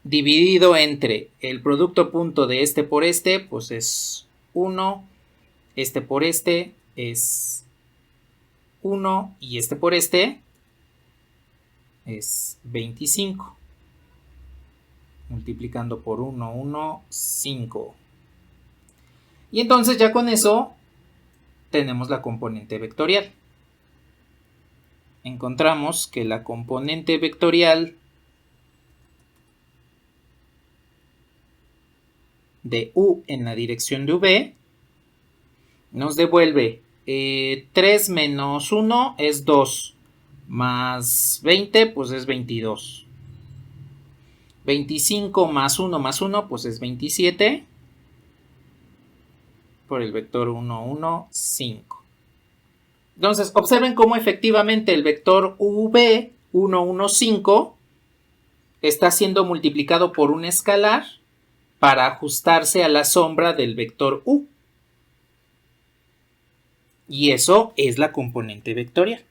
Speaker 1: Dividido entre el producto punto de este por este, pues es 1. Este por este es 1. Y este por este es 25. Multiplicando por 1, 1, 5. Y entonces ya con eso tenemos la componente vectorial. Encontramos que la componente vectorial de u en la dirección de v nos devuelve 3 menos 1 es 2, más 20 pues es 22. 25 más 1 pues es 27 por el vector 1, 1, 5. Entonces observen cómo efectivamente el vector v, 1, 1, 5 está siendo multiplicado por un escalar para ajustarse a la sombra del vector u. Y eso es la componente vectorial.